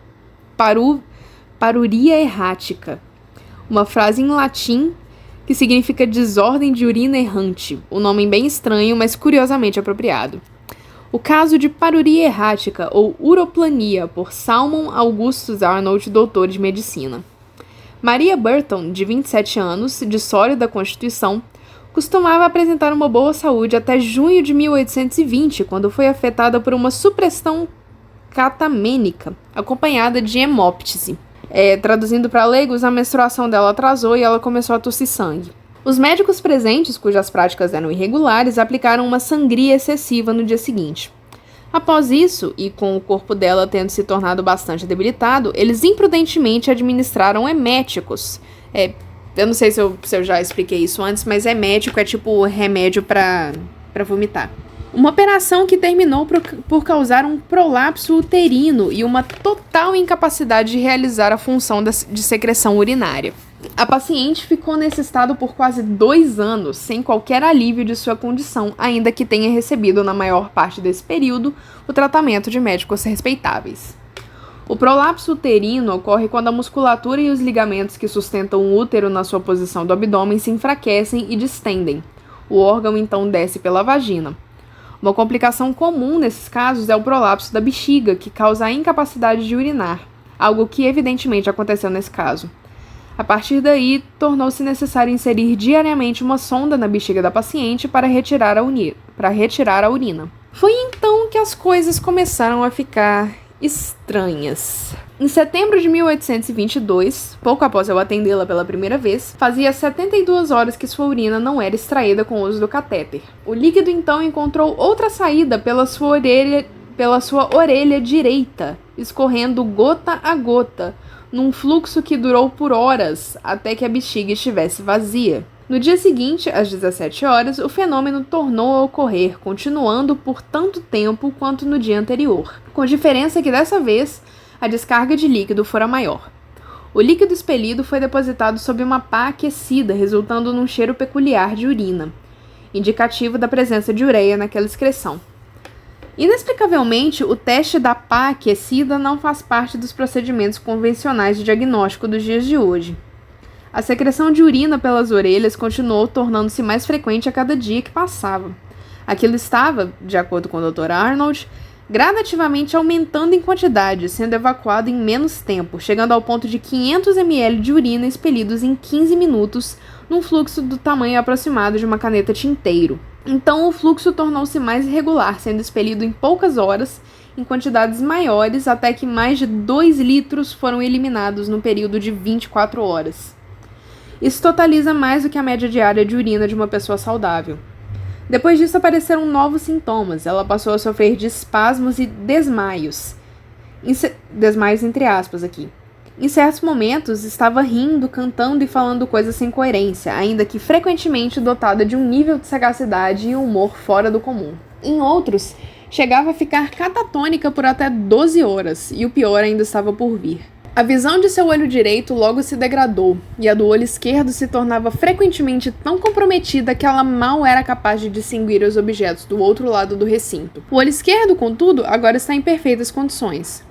paruria errática, uma frase em latim que significa desordem de urina errante, um nome bem estranho, mas curiosamente apropriado. O caso de paruria errática, ou uroplania, por Salmon Augustus Arnold, doutor de medicina. Maria Burton, de 27 anos, de sólida constituição, costumava apresentar uma boa saúde até junho de 1820, quando foi afetada por uma supressão catamênica, acompanhada de hemóptise. Traduzindo para leigos, a menstruação dela atrasou e ela começou a tossir sangue. Os médicos presentes, cujas práticas eram irregulares, aplicaram uma sangria excessiva no dia seguinte. Após isso, e com o corpo dela tendo se tornado bastante debilitado, eles imprudentemente administraram eméticos. Eu não sei se eu já expliquei isso antes, mas emético é tipo remédio para vomitar. Uma operação que terminou por causar um prolapso uterino e uma total incapacidade de realizar a função de secreção urinária. A paciente ficou nesse estado por quase 2 anos, sem qualquer alívio de sua condição, ainda que tenha recebido, na maior parte desse período, o tratamento de médicos respeitáveis. O prolapso uterino ocorre quando a musculatura e os ligamentos que sustentam o útero na sua posição do abdômen se enfraquecem e distendem. O órgão então desce pela vagina. Uma complicação comum nesses casos é o prolapso da bexiga, que causa a incapacidade de urinar, algo que evidentemente aconteceu nesse caso. A partir daí, tornou-se necessário inserir diariamente uma sonda na bexiga da paciente para retirar a urina. Foi então que as coisas começaram a ficar estranhas. Em setembro de 1822, pouco após eu atendê-la pela primeira vez, fazia 72 horas que sua urina não era extraída com o uso do catéter. O líquido então encontrou outra saída pela sua orelha direita, escorrendo gota a gota, num fluxo que durou por horas, até que a bexiga estivesse vazia. No dia seguinte, às 17 horas, o fenômeno tornou a ocorrer, continuando por tanto tempo quanto no dia anterior, com diferença que dessa vez a descarga de líquido fora maior. O líquido expelido foi depositado sob uma pá aquecida, resultando num cheiro peculiar de urina, indicativo da presença de ureia naquela excreção. Inexplicavelmente, o teste da pá aquecida não faz parte dos procedimentos convencionais de diagnóstico dos dias de hoje. A secreção de urina pelas orelhas continuou tornando-se mais frequente a cada dia que passava. Aquilo estava, de acordo com o Dr. Arnold, gradativamente aumentando em quantidade, sendo evacuado em menos tempo, chegando ao ponto de 500 ml de urina expelidos em 15 minutos, num fluxo do tamanho aproximado de uma caneta tinteiro. Então o fluxo tornou-se mais irregular, sendo expelido em poucas horas em quantidades maiores, até que mais de 2 litros foram eliminados no período de 24 horas. Isso totaliza mais do que a média diária de urina de uma pessoa saudável. Depois disso apareceram novos sintomas. Ela passou a sofrer de espasmos e desmaios. Desmaios entre aspas aqui. Em certos momentos, estava rindo, cantando e falando coisas sem coerência, ainda que frequentemente dotada de um nível de sagacidade e humor fora do comum. Em outros, chegava a ficar catatônica por até 12 horas, e o pior ainda estava por vir. A visão de seu olho direito logo se degradou, e a do olho esquerdo se tornava frequentemente tão comprometida que ela mal era capaz de distinguir os objetos do outro lado do recinto. O olho esquerdo, contudo, agora está em perfeitas condições.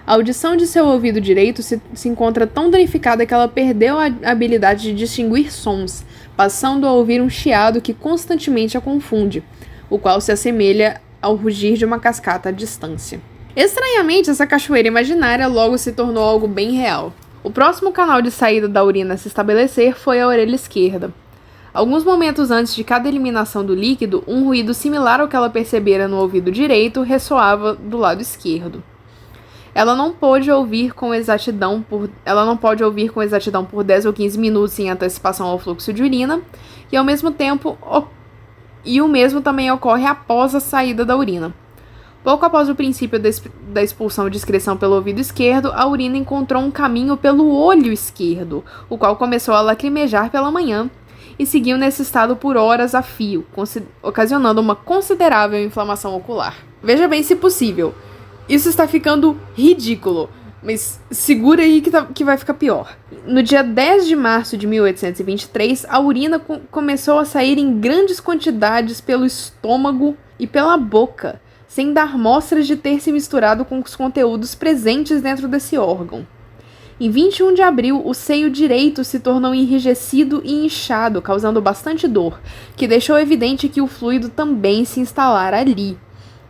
A audição de seu ouvido direito se encontra tão danificada que ela perdeu a habilidade de distinguir sons, passando a ouvir um chiado que constantemente a confunde, o qual se assemelha ao rugir de uma cascata à distância. Estranhamente, essa cachoeira imaginária logo se tornou algo bem real. O próximo canal de saída da urina a se estabelecer foi a orelha esquerda. Alguns momentos antes de cada eliminação do líquido, um ruído similar ao que ela percebera no ouvido direito ressoava do lado esquerdo. Ela não pode ouvir com exatidão por 10 ou 15 minutos em antecipação ao fluxo de urina, e ao mesmo tempo o mesmo também ocorre após a saída da urina. Pouco após o princípio da expulsão de excreção pelo ouvido esquerdo, a urina encontrou um caminho pelo olho esquerdo, o qual começou a lacrimejar pela manhã e seguiu nesse estado por horas a fio, ocasionando uma considerável inflamação ocular. Veja bem se possível. Isso está ficando ridículo, mas segura aí que vai ficar pior. No dia 10 de março de 1823, a urina começou a sair em grandes quantidades pelo estômago e pela boca, sem dar mostras de ter se misturado com os conteúdos presentes dentro desse órgão. Em 21 de abril, o seio direito se tornou enrijecido e inchado, causando bastante dor, que deixou evidente que o fluido também se instalara ali,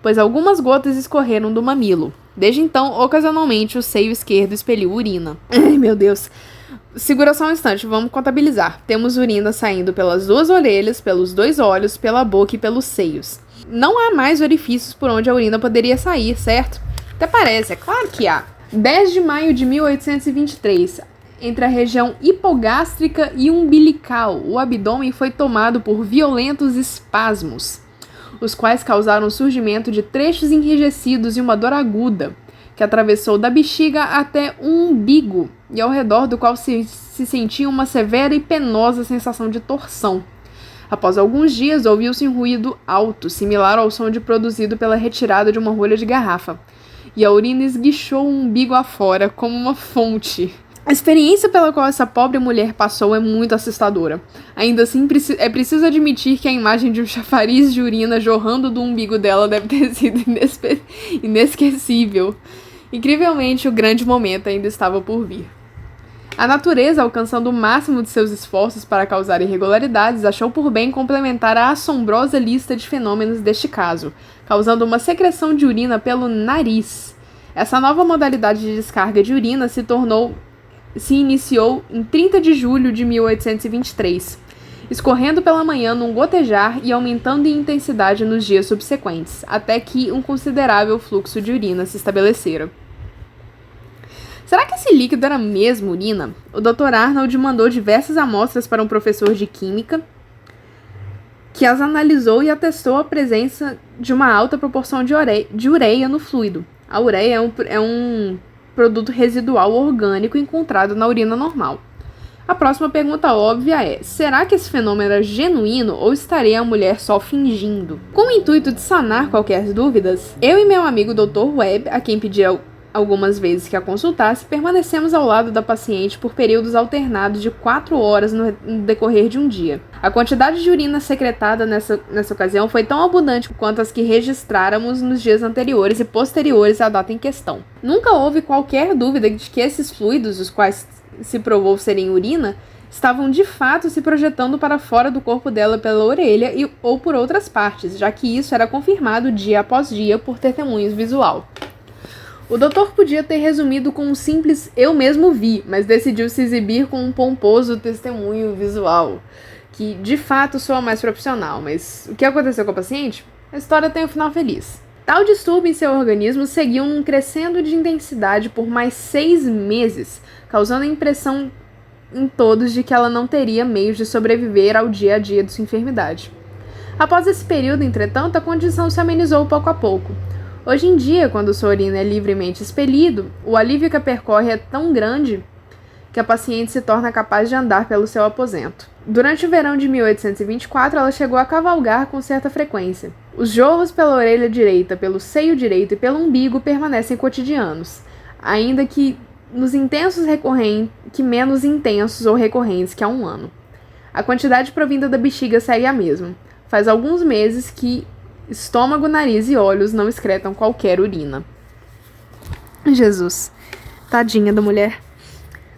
pois algumas gotas escorreram do mamilo. Desde então, ocasionalmente, o seio esquerdo expeliu urina. Ai, meu Deus. Segura só um instante, vamos contabilizar. Temos urina saindo pelas 2 orelhas, pelos 2 olhos, pela boca e pelos seios. Não há mais orifícios por onde a urina poderia sair, certo? Até parece, é claro que há. 10 de maio de 1823, entre a região hipogástrica e umbilical, o abdômen foi tomado por violentos espasmos, os quais causaram o surgimento de trechos enrijecidos e uma dor aguda, que atravessou da bexiga até o umbigo, e ao redor do qual se sentia uma severa e penosa sensação de torção. Após alguns dias, ouviu-se um ruído alto, similar ao som produzido pela retirada de uma rolha de garrafa, e a urina esguichou o umbigo afora, como uma fonte. A experiência pela qual essa pobre mulher passou é muito assustadora. Ainda assim, é preciso admitir que a imagem de um chafariz de urina jorrando do umbigo dela deve ter sido inesquecível. Incrivelmente, o grande momento ainda estava por vir. A natureza, alcançando o máximo de seus esforços para causar irregularidades, achou por bem complementar a assombrosa lista de fenômenos deste caso, causando uma secreção de urina pelo nariz. Essa nova modalidade de descarga de urina se iniciou em 30 de julho de 1823, escorrendo pela manhã num gotejar e aumentando em intensidade nos dias subsequentes, até que um considerável fluxo de urina se estabelecera. Será que esse líquido era mesmo urina? O Dr. Arnold mandou diversas amostras para um professor de química, que as analisou e atestou a presença de uma alta proporção de ureia no fluido. A ureia é um produto residual orgânico encontrado na urina normal. A próxima pergunta óbvia é: será que esse fenômeno era genuíno ou estaria a mulher só fingindo? Com o intuito de sanar qualquer dúvidas, eu e meu amigo Dr. Webb, a quem pedi algumas vezes que a consultasse, permanecemos ao lado da paciente por períodos alternados de 4 horas no decorrer de um dia. A quantidade de urina secretada nessa ocasião foi tão abundante quanto as que registráramos nos dias anteriores e posteriores à data em questão. Nunca houve qualquer dúvida de que esses fluidos, os quais se provou serem urina, estavam de fato se projetando para fora do corpo dela pela orelha ou por outras partes, já que isso era confirmado dia após dia por testemunhos visual. O doutor podia ter resumido com um simples "eu mesmo vi", mas decidiu se exibir com um pomposo testemunho visual, que de fato soa mais profissional. Mas o que aconteceu com a paciente? A história tem um final feliz. Tal distúrbio em seu organismo seguiu num crescendo de intensidade por mais 6 meses, causando a impressão em todos de que ela não teria meios de sobreviver ao dia a dia de sua enfermidade. Após esse período, entretanto, a condição se amenizou pouco a pouco. Hoje em dia, quando sua urina é livremente expelido, o alívio que a percorre é tão grande que a paciente se torna capaz de andar pelo seu aposento. Durante o verão de 1824, ela chegou a cavalgar com certa frequência. Os jorros pela orelha direita, pelo seio direito e pelo umbigo permanecem cotidianos, ainda que menos intensos ou recorrentes que há um ano. A quantidade provinda da bexiga segue a mesma. Faz alguns meses que estômago, nariz e olhos não excretam qualquer urina. Jesus, tadinha da mulher.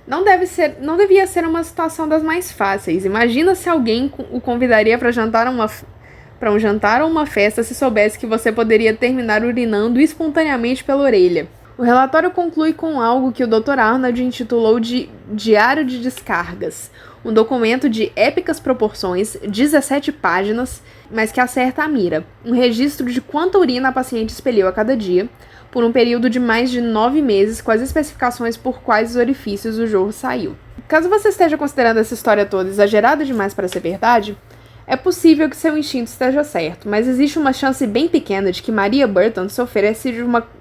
Não devia ser uma situação das mais fáceis. Imagina se alguém o convidaria para um jantar ou uma festa se soubesse que você poderia terminar urinando espontaneamente pela orelha. O relatório conclui com algo que o Dr. Arnold intitulou de Diário de Descargas, um documento de épicas proporções, 17 páginas, mas que acerta a mira. Um registro de quanta urina a paciente expeliu a cada dia, por um período de mais de 9 meses, com as especificações por quais orifícios o jorro saiu. Caso você esteja considerando essa história toda exagerada demais para ser verdade, é possível que seu instinto esteja certo, mas existe uma chance bem pequena de que Maria Burton sofresse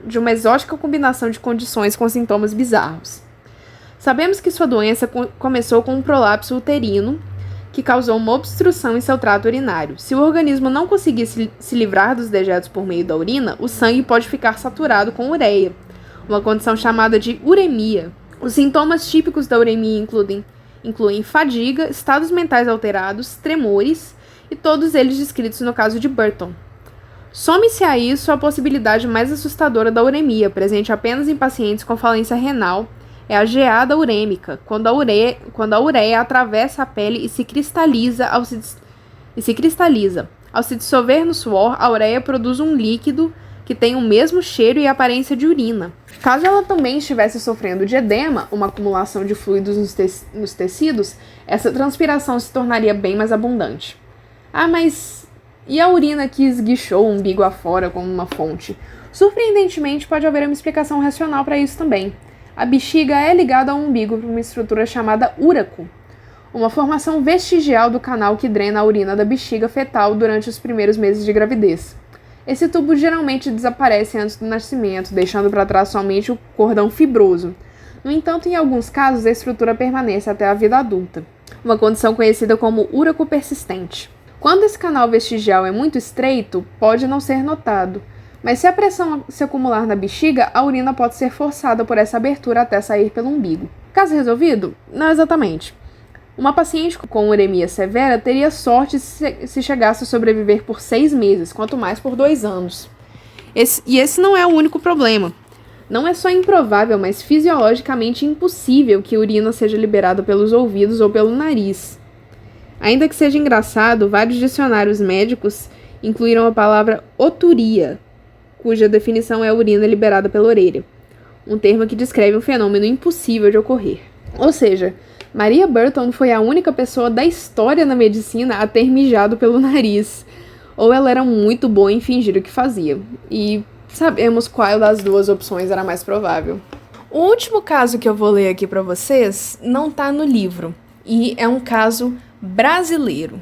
de uma exótica combinação de condições com sintomas bizarros. Sabemos que sua doença começou com um prolapso uterino, que causou uma obstrução em seu trato urinário. Se o organismo não conseguir se livrar dos dejetos por meio da urina, o sangue pode ficar saturado com ureia, uma condição chamada de uremia. Os sintomas típicos da uremia incluem fadiga, estados mentais alterados, tremores, e todos eles descritos no caso de Burton. Some-se a isso a possibilidade mais assustadora da uremia, presente apenas em pacientes com falência renal, é a geada urêmica, quando a ureia atravessa a pele e se cristaliza. Ao se dissolver no suor, a ureia produz um líquido que tem o mesmo cheiro e aparência de urina. Caso ela também estivesse sofrendo de edema, uma acumulação de fluidos nos tecidos, essa transpiração se tornaria bem mais abundante. Ah, mas e a urina que esguichou o umbigo afora como uma fonte? Surpreendentemente, pode haver uma explicação racional para isso também. A bexiga é ligada ao umbigo por uma estrutura chamada úraco, uma formação vestigial do canal que drena a urina da bexiga fetal durante os primeiros meses de gravidez. Esse tubo geralmente desaparece antes do nascimento, deixando para trás somente o cordão fibroso. No entanto, em alguns casos, a estrutura permanece até a vida adulta, uma condição conhecida como úraco persistente. Quando esse canal vestigial é muito estreito, pode não ser notado, mas se a pressão se acumular na bexiga, a urina pode ser forçada por essa abertura até sair pelo umbigo. Caso resolvido? Não exatamente. Uma paciente com uremia severa teria sorte se chegasse a sobreviver por 6 meses, quanto mais por 2 anos. Esse não é o único problema. Não é só improvável, mas fisiologicamente impossível que a urina seja liberada pelos ouvidos ou pelo nariz. Ainda que seja engraçado, vários dicionários médicos incluíram a palavra oturia, cuja definição é a urina liberada pela orelha, um termo que descreve um fenômeno impossível de ocorrer. Ou seja, Maria Burton foi a única pessoa da história na medicina a ter mijado pelo nariz, ou ela era muito boa em fingir o que fazia, e sabemos qual das duas opções era mais provável. O último caso que eu vou ler aqui para vocês não está no livro, e é um caso brasileiro,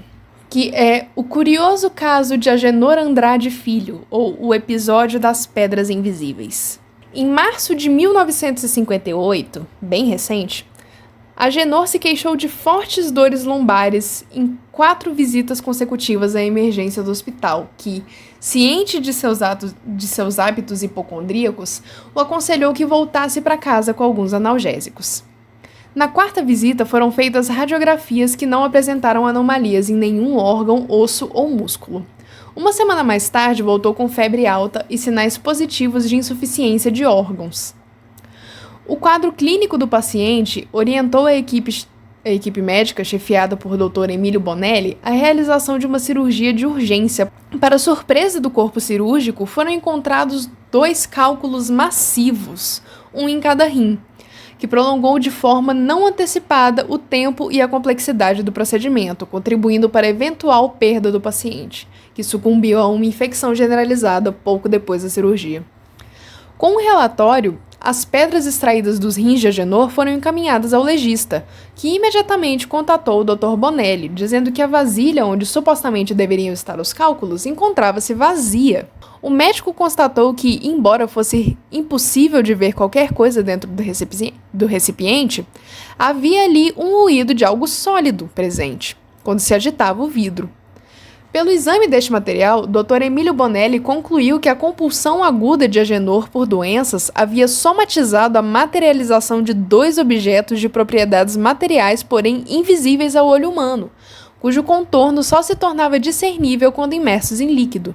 que é o curioso caso de Agenor Andrade Filho, ou o episódio das Pedras Invisíveis. Em março de 1958, bem recente, Agenor se queixou de fortes dores lombares em 4 visitas consecutivas à emergência do hospital, que, ciente de seus hábitos hipocondríacos, o aconselhou que voltasse para casa com alguns analgésicos. Na 4ª visita foram feitas radiografias que não apresentaram anomalias em nenhum órgão, osso ou músculo. Uma semana mais tarde voltou com febre alta e sinais positivos de insuficiência de órgãos. O quadro clínico do paciente orientou a equipe médica, chefiada por Dr. Emílio Bonelli, a realização de uma cirurgia de urgência. Para surpresa do corpo cirúrgico, foram encontrados 2 cálculos massivos, um em cada rim, que prolongou de forma não antecipada o tempo e a complexidade do procedimento, contribuindo para a eventual perda do paciente, que sucumbiu a uma infecção generalizada pouco depois da cirurgia. Com o relatório, as pedras extraídas dos rins de Agenor foram encaminhadas ao legista, que imediatamente contatou o Dr. Bonelli, dizendo que a vasilha onde supostamente deveriam estar os cálculos encontrava-se vazia. O médico constatou que, embora fosse impossível de ver qualquer coisa dentro do recipiente, havia ali um ruído de algo sólido presente, quando se agitava o vidro. Pelo exame deste material, Dr. Emílio Bonelli concluiu que a compulsão aguda de Agenor por doenças havia somatizado a materialização de 2 objetos de propriedades materiais, porém invisíveis ao olho humano, cujo contorno só se tornava discernível quando imersos em líquido.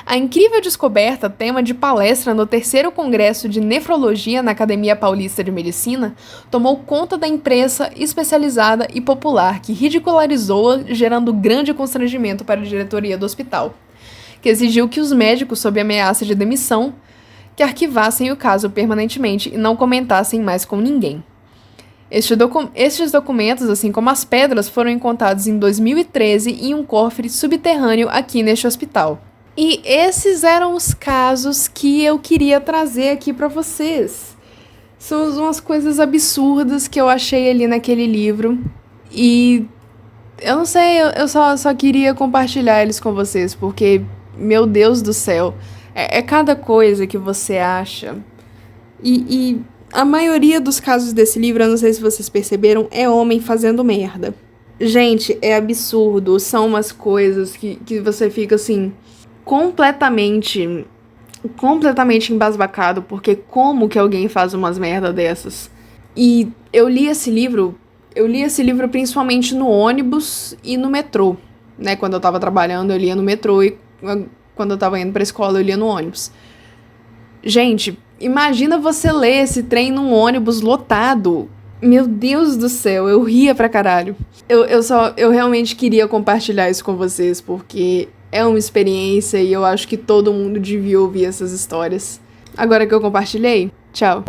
A incrível descoberta, tema de palestra no 3º Congresso de Nefrologia na Academia Paulista de Medicina, tomou conta da imprensa especializada e popular, que ridicularizou-a, gerando grande constrangimento para a diretoria do hospital, que exigiu que os médicos, sob ameaça de demissão, que arquivassem o caso permanentemente e não comentassem mais com ninguém. Estes documentos, assim como as pedras, foram encontrados em 2013 em um cofre subterrâneo aqui neste hospital. E esses eram os casos que eu queria trazer aqui para vocês. São umas coisas absurdas que eu achei ali naquele livro. E eu não sei, eu só queria compartilhar eles com vocês, porque, meu Deus do céu, é cada coisa que você acha. E a maioria dos casos desse livro, eu não sei se vocês perceberam, é homem fazendo merda. Gente, é absurdo. São umas coisas que você fica assim... completamente embasbacado, porque como que alguém faz umas merda dessas? E eu li esse livro principalmente no ônibus e no metrô, né? Quando eu tava trabalhando, eu lia no metrô, e quando eu tava indo pra escola, eu lia no ônibus. Gente, imagina você ler esse trem num ônibus lotado. Meu Deus do céu, eu ria pra caralho. Eu realmente queria compartilhar isso com vocês, porque é uma experiência e eu acho que todo mundo devia ouvir essas histórias. Agora que eu compartilhei, tchau.